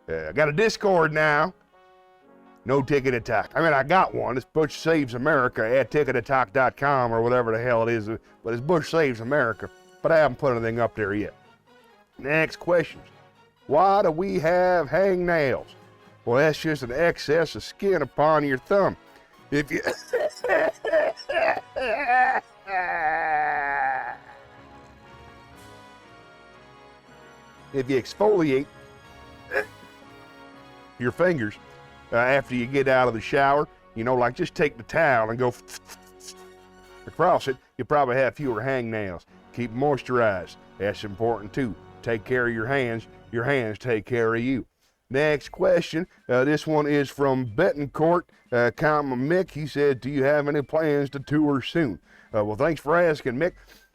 I got a Discord now. No ticket at talk. I mean, I got one. It's Butch Saves America at ticketatalk.com or whatever the hell it is. But it's Butch Saves America. But I haven't put anything up there yet. Next questions. Why do we have hangnails? Well, that's just an excess of skin upon your thumb. If you if you exfoliate your fingers after you get out of the shower, you know, like just take the towel and go across it, you probably have fewer hangnails. Keep moisturized. That's important too. Take care of your hands take care of you. Next question. This one is from Betancourt, Mick. He said, do you have any plans to tour soon? Well, thanks for asking, Mick.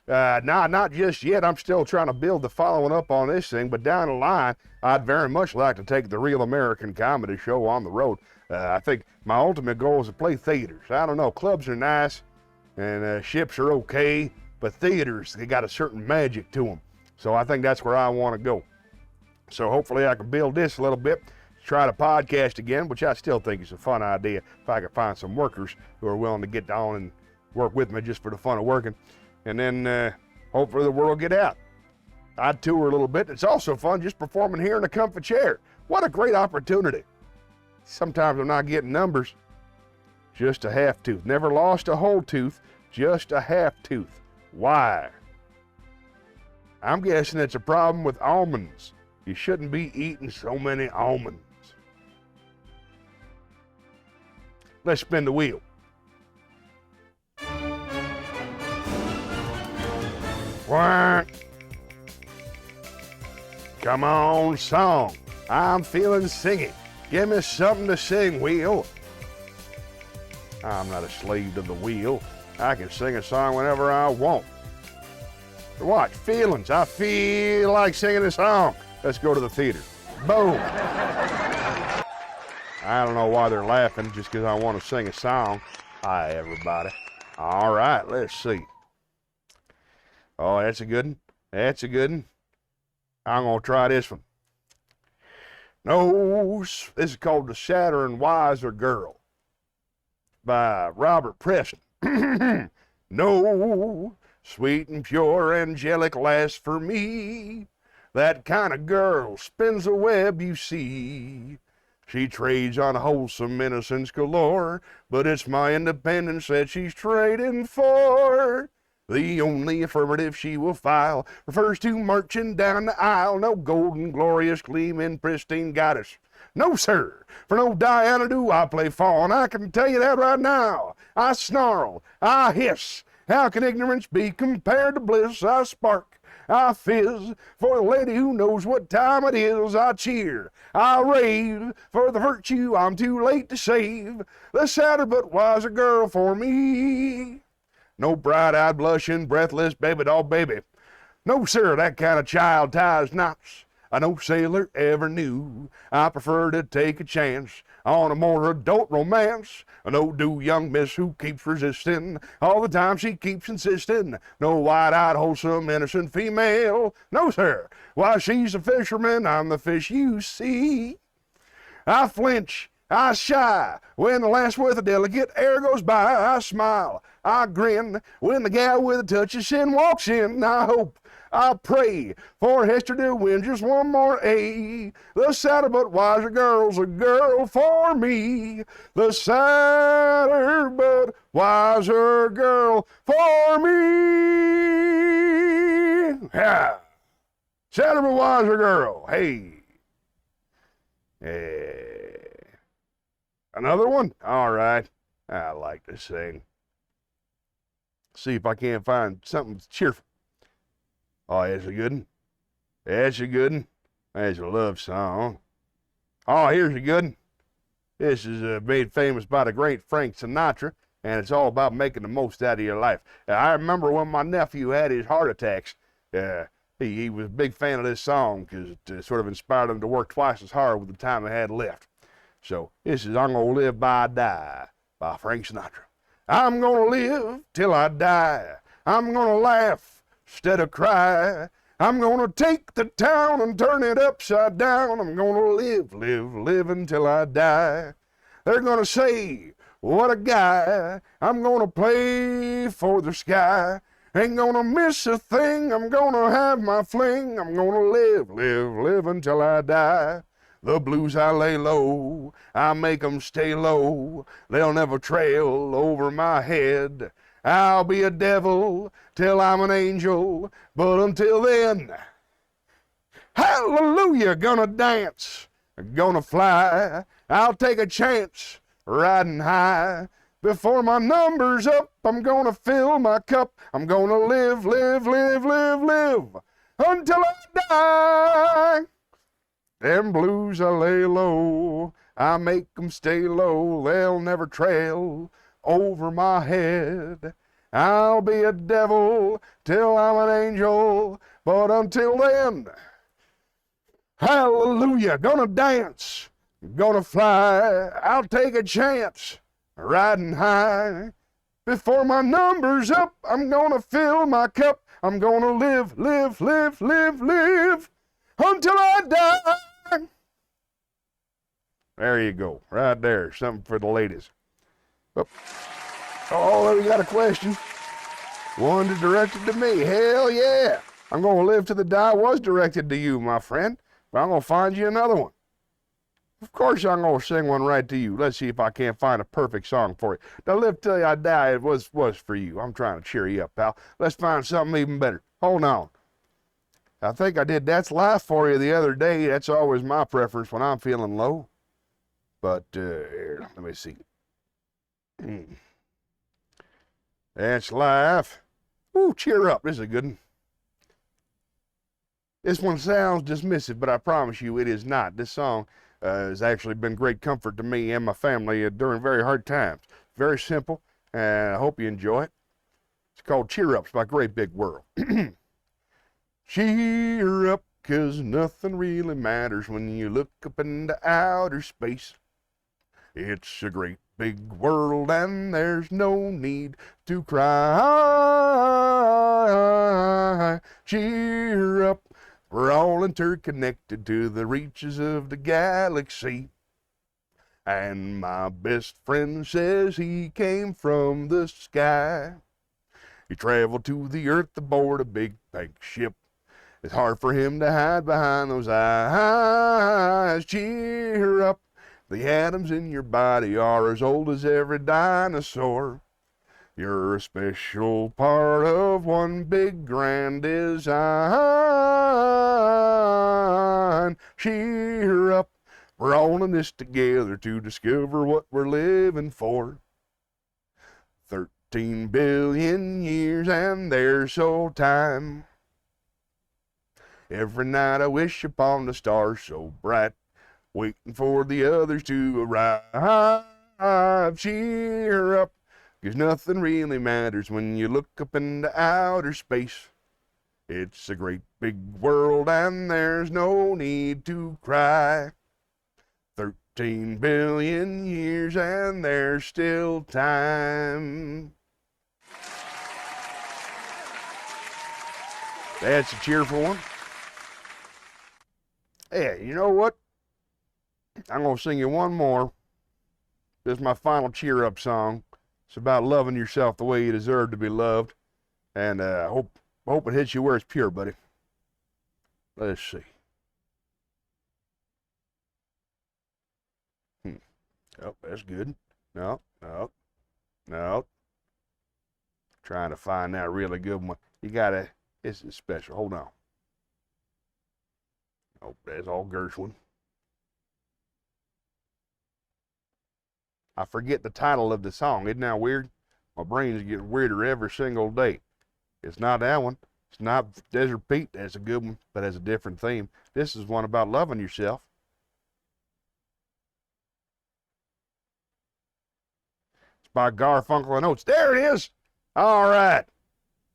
Nah, not just yet. I'm still trying to build the following up on this thing, but down the line, I'd very much like to take the Real American Comedy Show on the road. I think my ultimate goal is to play theaters. I don't know, clubs are nice, and ships are okay, but theaters, they got a certain magic to them. So I think that's where I want to go. So hopefully I can build this a little bit, try to podcast again, which I still think is a fun idea if I could find some workers who are willing to get down and work with me just for the fun of working. And then hopefully the word will get out. I'd tour a little bit. It's also fun just performing here in a comfy chair. What a great opportunity. Sometimes I'm not getting numbers. Just a half tooth. Never lost a whole tooth, just a half tooth. Why? I'm guessing it's a problem with almonds. You shouldn't be eating so many almonds. Let's spin the wheel. Quack. Come on, song. I'm feeling singing. Give me something to sing, wheel. I'm not a slave to the wheel. I can sing a song whenever I want. Watch, feelings. I feel like singing a song. Let's go to the theater. Boom. I don't know why they're laughing, just because I want to sing a song. Hi, everybody. All right, let's see. Oh, that's a good one. That's a good one. I'm going to try this one. No, this is called The Sadder and Wiser Girl by Robert Preston. No, sweet and pure angelic lass for me. That kind of girl spins a web, you see. She trades on wholesome innocence galore, but it's my independence that she's trading for. The only affirmative she will file refers to marching down the aisle. No golden, glorious, gleaming, pristine goddess. No, sir. For no Diana do I play fawn. I can tell you that right now. I snarl. I hiss. How can ignorance be compared to bliss? I spark. I fizz for the lady who knows what time it is. I cheer, I rave for the virtue I'm too late to save. The sadder but wiser girl for me. No bright-eyed, blushing, breathless baby doll baby. No, sir, that kind of child ties knots I no sailor ever knew. I prefer to take a chance on a more adult romance. No do young miss who keeps resisting. All the time she keeps insisting. No wide-eyed, wholesome, innocent female. No, sir. Why, she's a fisherman. I'm the fish you see. I flinch. I shy when the lass with a delicate air goes by. I smile. I grin when the gal with a touch of sin walks in. I hope. I pray for Hester to win just one more A. The sadder but wiser girl's a girl for me. The sadder but wiser girl for me. Yeah. Sadder but wiser girl. Hey. Another one? All right. I like to sing. See if I can't find something cheerful. Oh, that's a good one. That's a good one. That's a love song. Oh, here's a good one. This is made famous by the great Frank Sinatra, and it's all about making the most out of your life. I remember when my nephew had his heart attacks, he was a big fan of this song because it sort of inspired him to work twice as hard with the time he had left. So this is I'm Gonna Live by Die by Frank Sinatra. I'm gonna live till I die. I'm gonna laugh instead of cry. I'm gonna take the town and turn it upside down. I'm gonna live until I die. They're gonna say, what a guy. I'm gonna play for the sky. Ain't gonna miss a thing. I'm gonna have my fling. I'm gonna live until I die. The blues I lay low, I make 'em stay low. They'll never trail over my head. I'll be a devil till I'm an angel, but until then, hallelujah, gonna dance, gonna fly. I'll take a chance, riding high. Before my number's up, I'm gonna fill my cup. I'm gonna live, live, live, live, live until I die. Them blues I lay low, I make 'em stay low. They'll never trail over my head. I'll be a devil till I'm an angel, but until then, hallelujah, gonna dance, gonna fly. I'll take a chance, riding high. Before my number's up, I'm gonna fill my cup. I'm gonna live, live, live, live, live until I die. There you go, right there, something for the ladies. Oh, we got a question. One directed to me. Hell yeah. I'm gonna live till the die was directed to you, my friend. But I'm gonna find you another one. Of course I'm gonna sing one right to you. Let's see if I can't find a perfect song for you. Now, live till I die, it was for you. I'm trying to cheer you up, pal. Let's find something even better. Hold on. I think I did That's Life for you the other day. That's always my preference when I'm feeling low. But, here, let me see. That's Life. Ooh, cheer up. This is a good one. This one sounds dismissive, but I promise you it is not. This song has actually been great comfort to me and my family during very hard times. Very simple, and I hope you enjoy it. It's called Cheer Ups by Great Big World. Cheer up, 'cause nothing really matters when you look up into outer space. It's a great big world and there's no need to cry. Cheer up, we're all interconnected to the reaches of the galaxy. And my best friend says he came from the sky. He traveled to the earth aboard a big pink ship. It's hard for him to hide behind those eyes. Cheer up. The atoms in your body are as old as every dinosaur. You're a special part of one big grand design. Cheer up, we're all in this together to discover what we're living for. 13 billion years and there's so time. Every night I wish upon the stars so bright, waiting for the others to arrive. Cheer up, 'cause nothing really matters when you look up into outer space. It's a great big world and there's no need to cry. 13 billion years and there's still time. That's a cheerful one. Yeah, you know what? I'm going to sing you one more. This is my final cheer-up song. It's about loving yourself the way you deserve to be loved. And I hope it hits you where it's pure, buddy. Let's see. Oh, that's good. No. Trying to find that really good one. You gotta, this is special. Hold on. Oh, that's all Gershwin. I forget the title of the song. Isn't that weird? My brain's getting weirder every single day. It's not that one. It's not Desert Pete. That's a good one, but has a different theme. This is one about loving yourself. It's by Garfunkel and Oates. There it is. All right.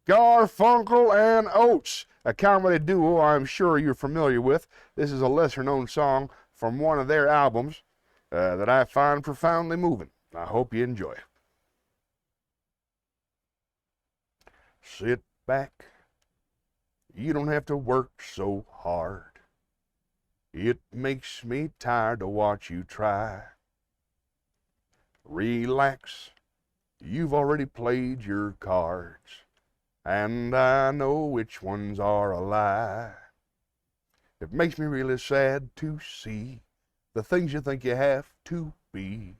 Garfunkel and Oates, a comedy duo I'm sure you're familiar with. This is a lesser-known song from one of their albums that I find profoundly moving. I hope you enjoy it. Sit back. You don't have to work so hard. It makes me tired to watch you try. Relax. You've already played your cards, and I know which ones are a lie. It makes me really sad to see the things you think you have to be,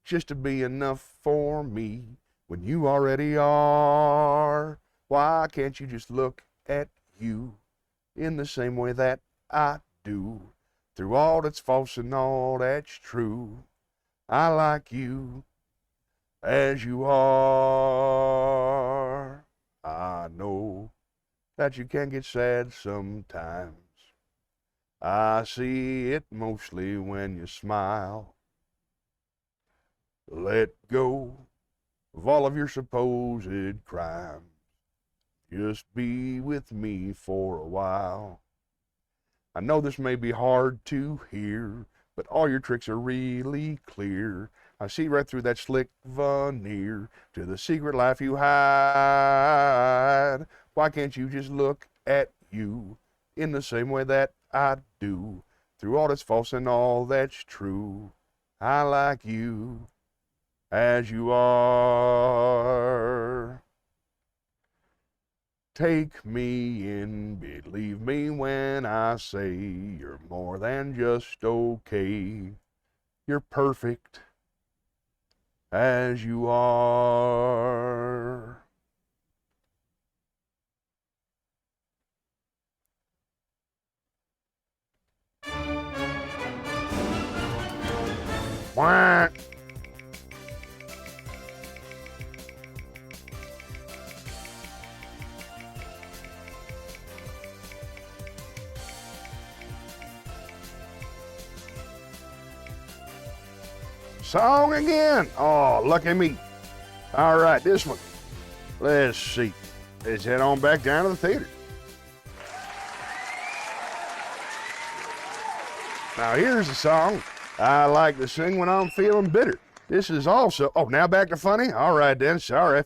just to be enough for me when you already are. Why can't you just look at you in the same way that I do? Through all that's false and all that's true, I like you as you are. I know that you can get sad sometimes. I see it mostly when you smile. Let go of all of your supposed crimes. Just be with me for a while. I know this may be hard to hear, but all your tricks are really clear. I see right through that slick veneer to the secret life you hide. Why can't you just look at you in the same way that I do? Through all that's false and all that's true, I like you as you are. Take me in, believe me when I say you're more than just okay. You're perfect as you are. Quack. Song again. Oh, lucky me. All right, this one. Let's see. Let's head on back down to the theater. Now, here's a song I like to sing when I'm feeling bitter. This is also, oh, now back to funny? All right, then. Sorry.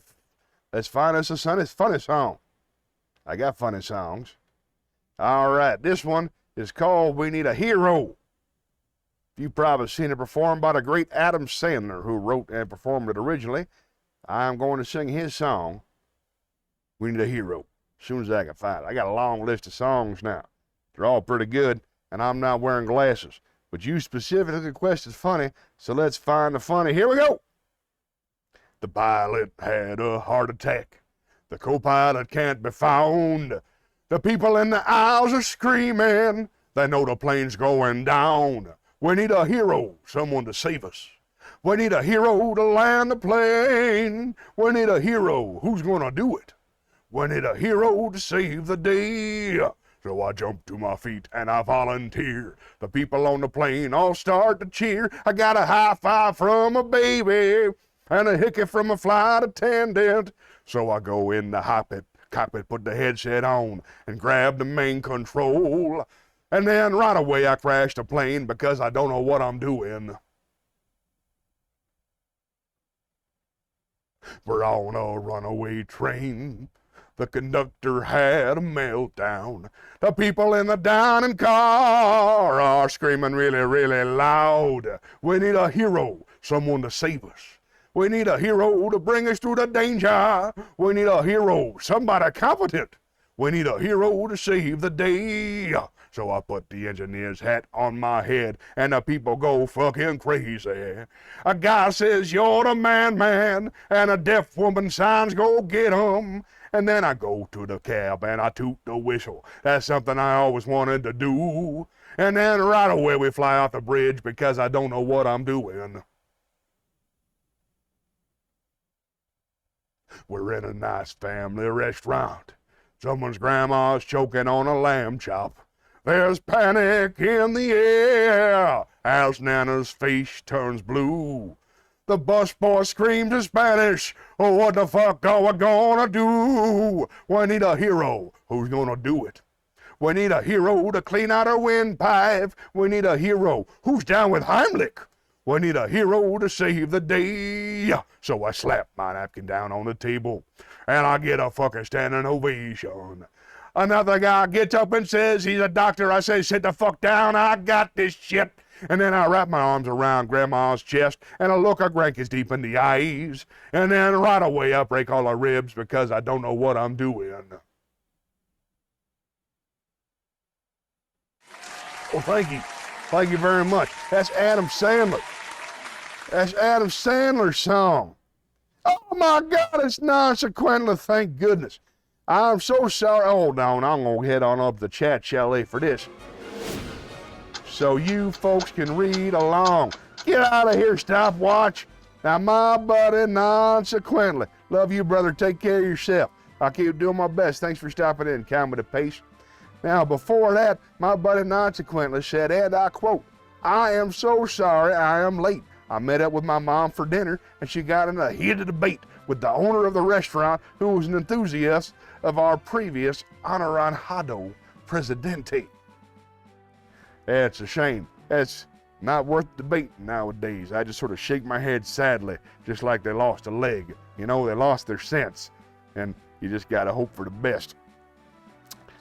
Let's find us a funny song. I got funny songs. All right, this one is called We Need a Hero. You've probably seen it performed by the great Adam Sandler, who wrote and performed it originally. I'm going to sing his song, We Need a Hero, as soon as I can find it. I got a long list of songs now. They're all pretty good, and I'm not wearing glasses. But you specifically requested funny, so let's find the funny. Here we go. The pilot had a heart attack. The co-pilot can't be found. The people in the aisles are screaming. They know the plane's going down. We need a hero, someone to save us. We need a hero to land the plane. We need a hero. Who's gonna do it? We need a hero to save the day. So I jump to my feet and I volunteer. The people on the plane all start to cheer. I got a high five from a baby and a hickey from a flight attendant. So I go in the cockpit, put the headset on and grab the main control. And then right away I crash the plane because I don't know what I'm doing. We're on a runaway train. The conductor had a meltdown. The people in the dining car are screaming really, really loud. We need a hero, someone to save us. We need a hero to bring us through the danger. We need a hero, somebody competent. We need a hero to save the day. So I put the engineer's hat on my head, and the people go fucking crazy. A guy says, you're the man, and a deaf woman signs, go get 'em. And then I go to the cab, and I toot the whistle. That's something I always wanted to do. And then right away we fly off the bridge because I don't know what I'm doing. We're in a nice family restaurant. Someone's grandma's choking on a lamb chop. There's panic in the air as Nana's face turns blue. The busboy screams in Spanish, oh, what the fuck are we gonna do? We need a hero, who's gonna do it? We need a hero to clean out our windpipe. We need a hero who's down with Heimlich. We need a hero to save the day. So I slap my napkin down on the table, and I get a fucking standing ovation. Another guy gets up and says he's a doctor. I say, sit the fuck down, I got this shit. And then I wrap my arms around Grandma's chest, and I look her grandkids deep in the eyes. And then right away I break all her ribs because I don't know what I'm doing. Well, thank you. Thank you very much. That's Adam Sandler. That's Adam Sandler's song. Oh my God, it's Consequently, thank goodness. I'm so sorry. Hold on, I'm gonna head on up to the chat chalet for this, so you folks can read along. Get out of here, stopwatch. Now, my buddy, Consequently. Love you, brother. Take care of yourself. I'll keep doing my best. Thanks for stopping in, Comedy Pace. Now, before that, my buddy Consequently said, and I quote, I am so sorry I am late. I met up with my mom for dinner, and she got in a heated debate with the owner of the restaurant, who was an enthusiast of our previous Anaranjado Presidente. That's a shame. That's not worth debating nowadays. I just sort of shake my head sadly, just like they lost a leg. You know, they lost their sense, and you just gotta hope for the best.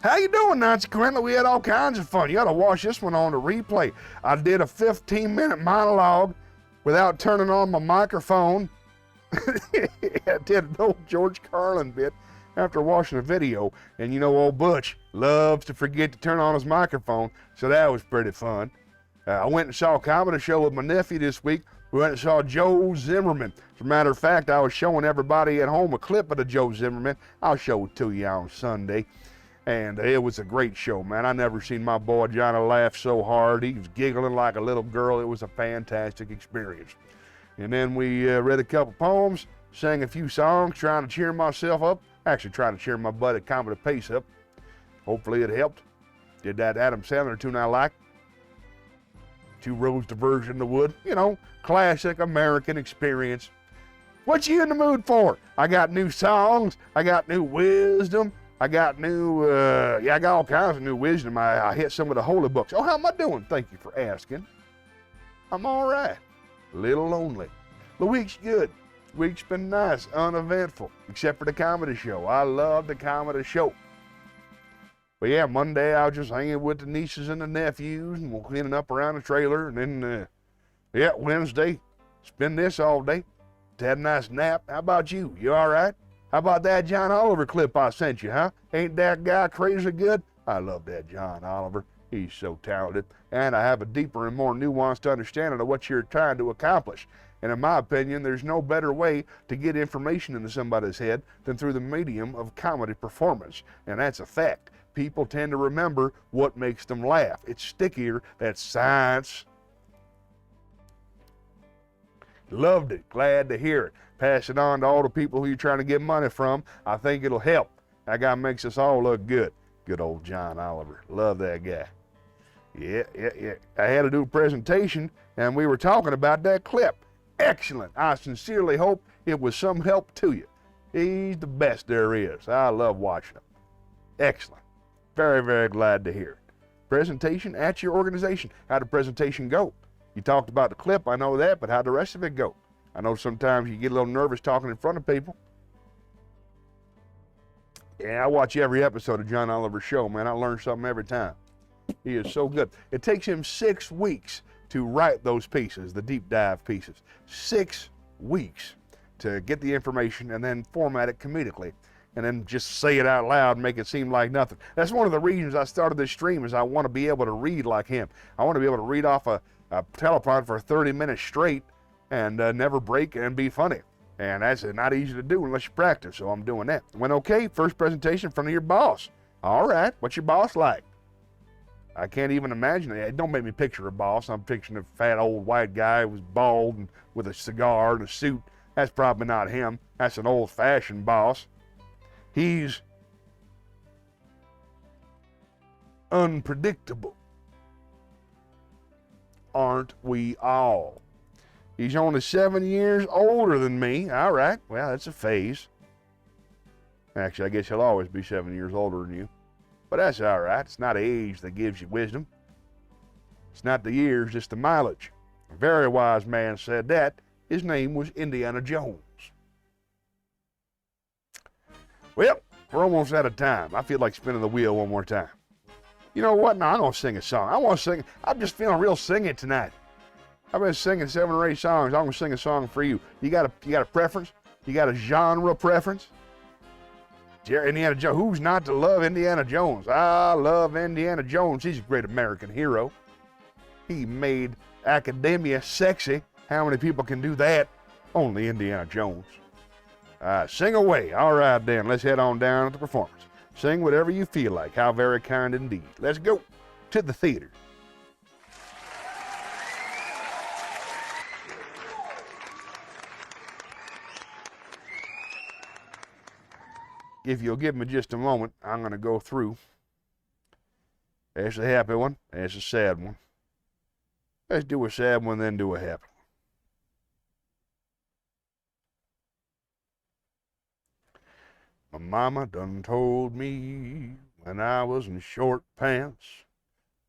How you doing, Consequently? We had all kinds of fun. You ought to watch this one on the replay. I did a 15-minute monologue without turning on my microphone. I did an old George Carlin bit after watching the video, and you know old Butch loves to forget to turn on his microphone, so that was pretty fun. I went and saw a comedy show with my nephew this week. We went and saw Joe Zimmerman. As a matter of fact, I was showing everybody at home a clip of the Joe Zimmerman. I'll show it to you on Sunday. And it was a great show, man. I never seen my boy Johnny laugh so hard. He was giggling like a little girl. It was a fantastic experience. And then we read a couple poems, sang a few songs, trying to cheer myself up. Actually, trying to cheer my buddy Comedy Pace up. Hopefully it helped. Did that Adam Sandler tune I like. Two Roads to Virgin in the Wood. You know, classic American experience. What you in the mood for? I got new songs. I got new wisdom. I got new, I got all kinds of new wisdom. I hit some of the holy books. Oh, how am I doing? Thank you for asking. I'm all right. A little lonely. The week's good. The week's been nice, uneventful, except for the comedy show. I love the comedy show. But yeah, Monday I was just hanging with the nieces and the nephews, and we're cleaning up around the trailer. And then, Wednesday, spend this all day. Had a nice nap. How about you? You all right? How about that John Oliver clip I sent you, huh? Ain't that guy crazy good? I love that John Oliver. He's so talented. And I have a deeper and more nuanced understanding of what you're trying to accomplish. And in my opinion, there's no better way to get information into somebody's head than through the medium of comedy performance. And that's a fact. People tend to remember what makes them laugh. It's stickier. That's science. Loved it. Glad to hear it. Pass it on to all the people who you're trying to get money from. I think it'll help. That guy makes us all look good. Good old John Oliver. Love that guy. Yeah. I had to do a presentation, and we were talking about that clip. Excellent. I sincerely hope it was some help to you. He's the best there is. I love watching him. Excellent. Very, very glad to hear it. Presentation at your organization. How'd the presentation go? You talked about the clip, I know that, but how'd the rest of it go? I know sometimes you get a little nervous talking in front of people. Yeah, I watch every episode of John Oliver's show, man. I learn something every time. He is so good. It takes him 6 weeks to write those pieces, the deep dive pieces. 6 weeks to get the information and then format it comedically. And then just say it out loud and make it seem like nothing. That's one of the reasons I started this stream, is I want to be able to read like him. I want to be able to read off a teleprompter for 30 minutes straight and never break and be funny. And that's not easy to do unless you practice, so I'm doing that. Went okay, first presentation in front of your boss. All right, what's your boss like? I can't even imagine it. Don't make me picture a boss. I'm picturing a fat old white guy who was bald and with a cigar and a suit. That's probably not him. That's an old-fashioned boss. He's unpredictable. Aren't we all? He's only 7 years older than me. All right, well, that's a phase. Actually, I guess he'll always be 7 years older than you. But that's all right. It's not age that gives you wisdom. It's not the years, it's the mileage. A very wise man said that. His name was Indiana Jones. Well, we're almost out of time. I feel like spinning the wheel one more time. You know what? No, I'm going to sing a song. I want to sing. I'm just feeling real singing tonight. I've been singing 7 or 8 songs. I'm going to sing a song for you. You got a preference? You got a genre preference? Indiana Jones. Who's not to love Indiana Jones? I love Indiana Jones. He's a great American hero. He made academia sexy. How many people can do that? Only Indiana Jones. Sing away. All right, then. Let's head on down to the performance. Sing whatever you feel like. How very kind indeed. Let's go to the theater. If you'll give me just a moment, I'm going to go through. That's a happy one. That's a sad one. Let's do a sad one, then do a happy one. My mama done told me when I was in short pants.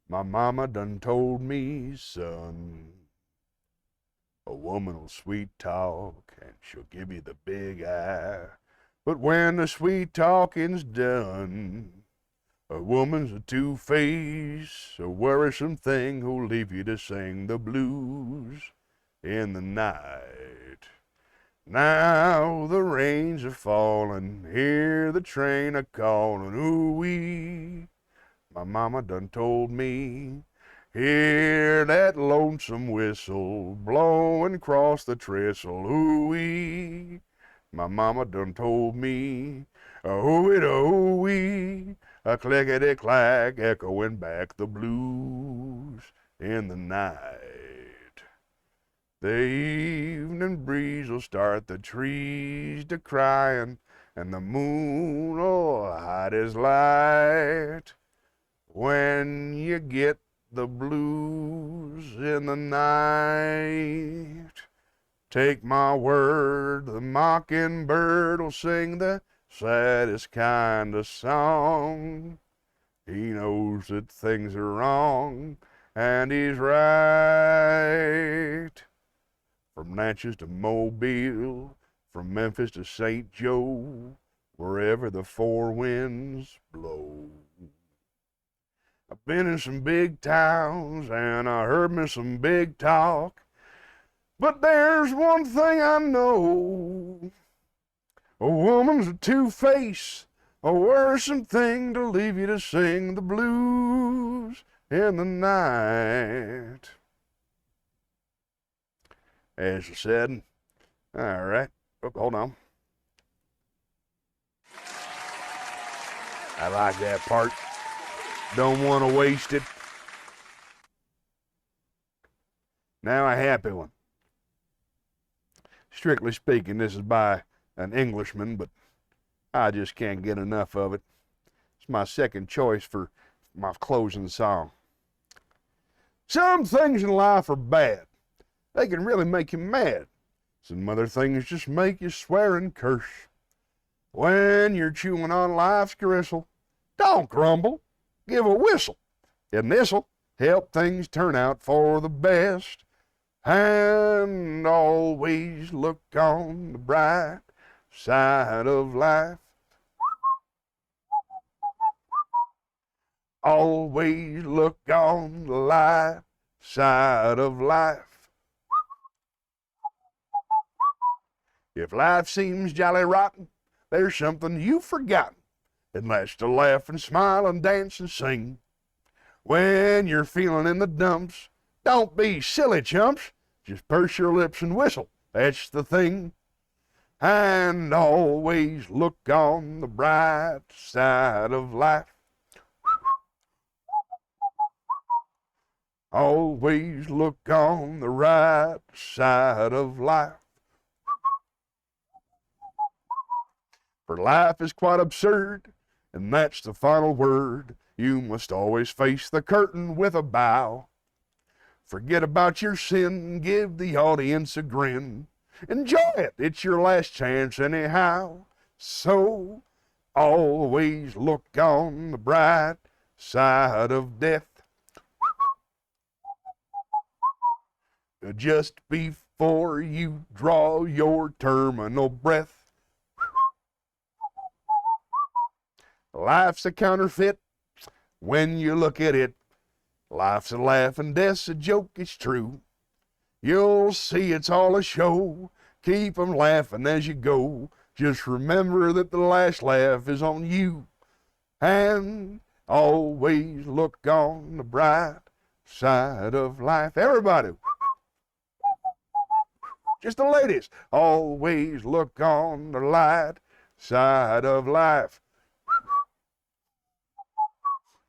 My mama done told me, son, a woman'll sweet talk and she'll give you the big eye. But when the sweet talking's done, a woman's a two-faced, a worrisome thing who'll leave you to sing the blues in the night. Now the rains are falling, hear the train a-calling, ooh-wee. My mama done told me, hear that lonesome whistle blowing across the trestle, ooh-wee. My mama done told me, oh-it-oh-wee, a clickety-clack echoing back the blues in the night. The evening breeze will start the trees to crying, and the moon will hide his light. When you get the blues in the night, take my word, the mockingbird will sing the saddest kind of song. He knows that things are wrong, and he's right. From Natchez to Mobile, from Memphis to St. Joe, wherever the four winds blow. I've been in some big towns, and I heard me some big talk, but there's one thing I know. A woman's a two-face, a worrisome thing to leave you to sing the blues in the night. As I said, all right, oh, hold on. I like that part. Don't want to waste it. Now a happy one. Strictly speaking, this is by an Englishman, but I just can't get enough of it. It's my second choice for my closing song. Some things in life are bad. They can really make you mad. Some other things just make you swear and curse. When you're chewing on life's gristle, don't grumble, give a whistle. And this'll help things turn out for the best. And always look on the bright side of life. Always look on the light side of life. If life seems jolly rotten, there's something you've forgotten. And that's to laugh and smile and dance and sing. When you're feeling in the dumps, don't be silly chumps. Just purse your lips and whistle. That's the thing. And always look on the bright side of life. Always look on the right side of life. For life is quite absurd, and that's the final word. You must always face the curtain with a bow. Forget about your sin, give the audience a grin. Enjoy it, it's your last chance anyhow. So, always look on the bright side of death. Just before you draw your terminal breath. Life's a counterfeit when you look at it. Life's a laugh and death's a joke, it's true. You'll see it's all a show. Keep 'em laughing as you go. Just remember that the last laugh is on you. And always look on the bright side of life. Everybody. Just the ladies. Always look on the light side of life.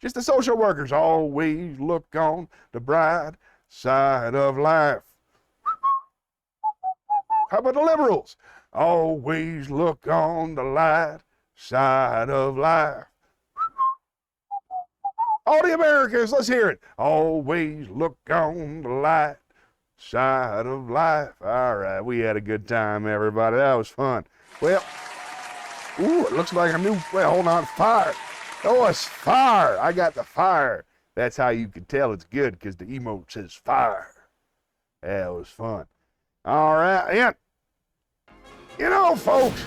Just the social workers. Always look on the bright side of life. How about the liberals? Always look on the light side of life. All the Americans, let's hear it. Always look on the light side of life. All right, we had a good time, everybody. That was fun. Well, ooh, it looks like a new, well, hold on, fire. Oh, it's fire. I got the fire. That's how you can tell it's good, because the emote says fire. That was fun. All right, and, you know, folks,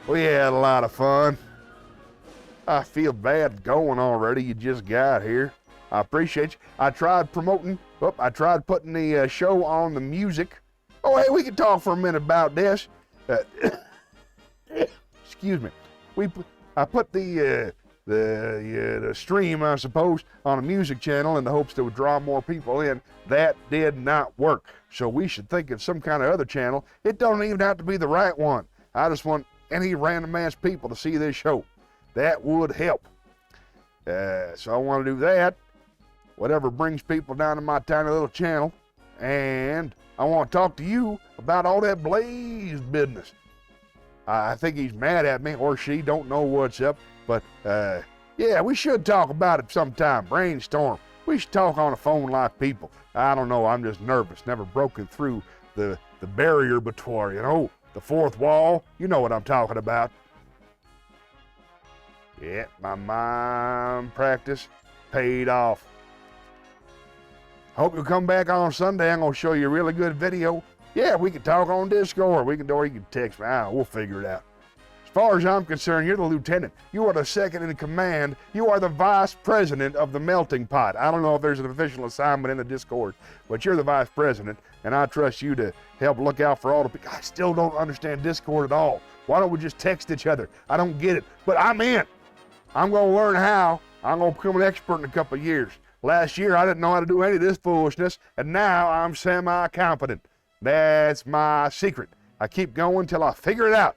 we had a lot of fun. I feel bad going already. You just got here. I appreciate you. I tried promoting, I tried putting the show on the music. Oh, hey, we can talk for a minute about this. Excuse me. I put the stream, I suppose, on a music channel in the hopes that would draw more people in. That did not work. So we should think of some kind of other channel. It don't even have to be the right one. I just want any random ass people to see this show. That would help. So I want to do that. Whatever brings people down to my tiny little channel. And I want to talk to you about all that Blaze business. I think he's mad at me, or she, don't know what's up. But, yeah, we should talk about it sometime. Brainstorm. We should talk on the phone like people. I don't know, I'm just nervous. Never broken through the barrier between, you know, the fourth wall. You know what I'm talking about. Yeah, my mime practice paid off. Hope you'll come back on Sunday. I'm going to show you a really good video. Yeah, we can talk on Discord. Or you can text me. We'll figure it out. As far as I'm concerned, you're the lieutenant. You are the second in command. You are the vice president of the melting pot. I don't know if there's an official assignment in the Discord, but you're the vice president, and I trust you to help look out for all the people. I still don't understand Discord at all. Why don't we just text each other? I don't get it, but I'm in. I'm going to learn how. I'm going to become an expert in a couple of years. Last year, I didn't know how to do any of this foolishness, and now I'm semi-competent. That's my secret. I keep going till I figure it out.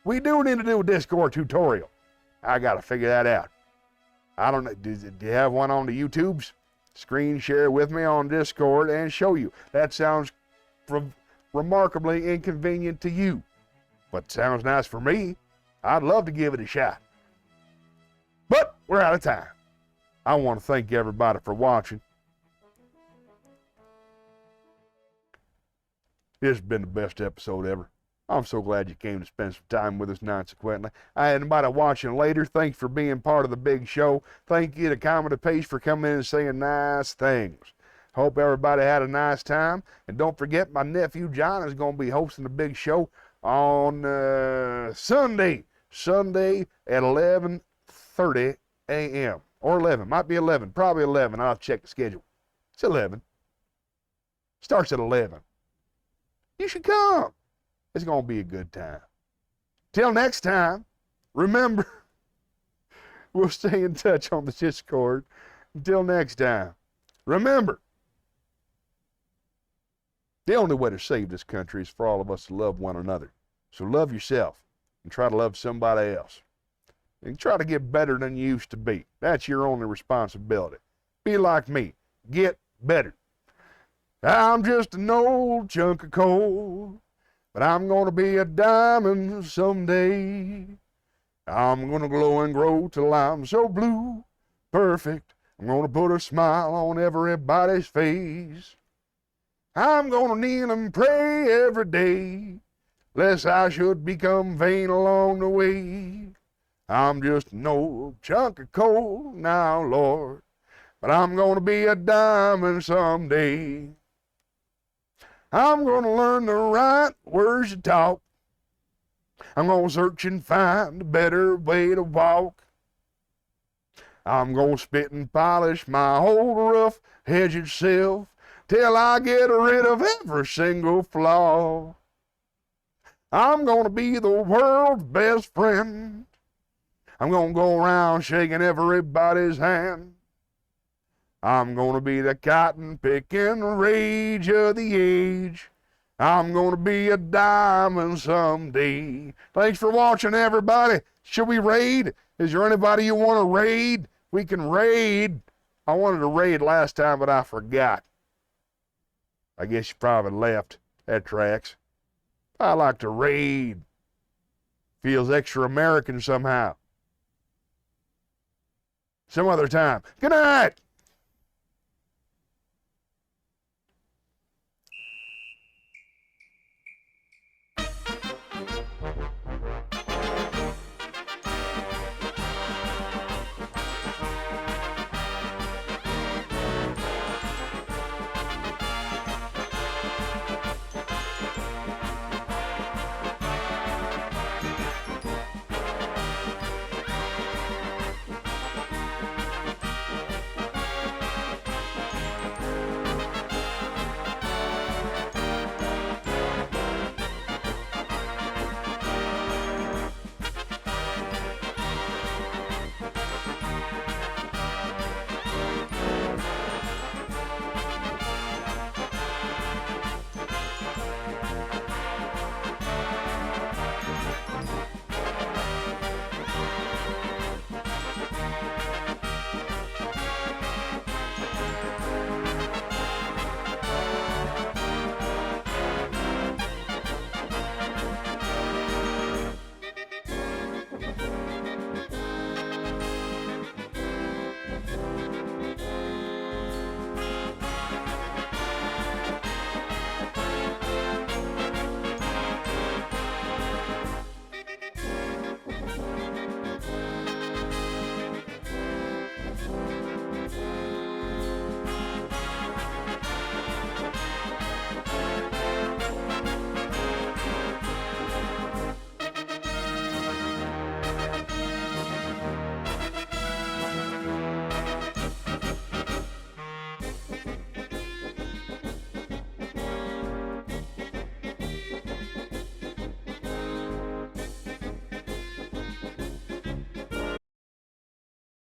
We do need to do a Discord tutorial. I got to figure that out. I don't know. Do you have one on the YouTubes? Screen share with me on Discord and show you. That sounds remarkably inconvenient to you, but sounds nice for me. I'd love to give it a shot. But we're out of time. I want to thank everybody for watching. This has been the best episode ever. I'm so glad you came to spend some time with us consequently. Anybody watching later, thanks for being part of the big show. Thank you to Comedy Pace for coming in and saying nice things. Hope everybody had a nice time. And don't forget, my nephew John is going to be hosting the big show on Sunday at 11:30 a.m. or 11. Might be 11. Probably 11. I'll check the schedule. It's 11. Starts at 11. You should come. It's going to be a good time. Till next time, remember, we'll stay in touch on the Discord. Until next time, remember, the only way to save this country is for all of us to love one another. So love yourself and try to love somebody else. And try to get better than you used to be. That's your only responsibility. Be like me. Get better. I'm just an old chunk of coal, but I'm going to be a diamond someday. I'm going to glow and grow till I'm so blue, perfect. I'm going to put a smile on everybody's face. I'm going to kneel and pray every day, lest I should become vain along the way. I'm just an old chunk of coal now, Lord, but I'm going to be a diamond someday. I'm going to learn the right words to talk. I'm going to search and find a better way to walk. I'm going to spit and polish my old rough-edged self till I get rid of every single flaw. I'm going to be the world's best friend. I'm going to go around shaking everybody's hand. I'm gonna be the cotton picking rage of the age. I'm gonna be a diamond someday. Thanks for watching, everybody. Should we raid? Is there anybody you want to raid? We can raid. I wanted to raid last time, but I forgot. I guess you probably left. That tracks. I like to raid. Feels extra American somehow. Some other time. Good night.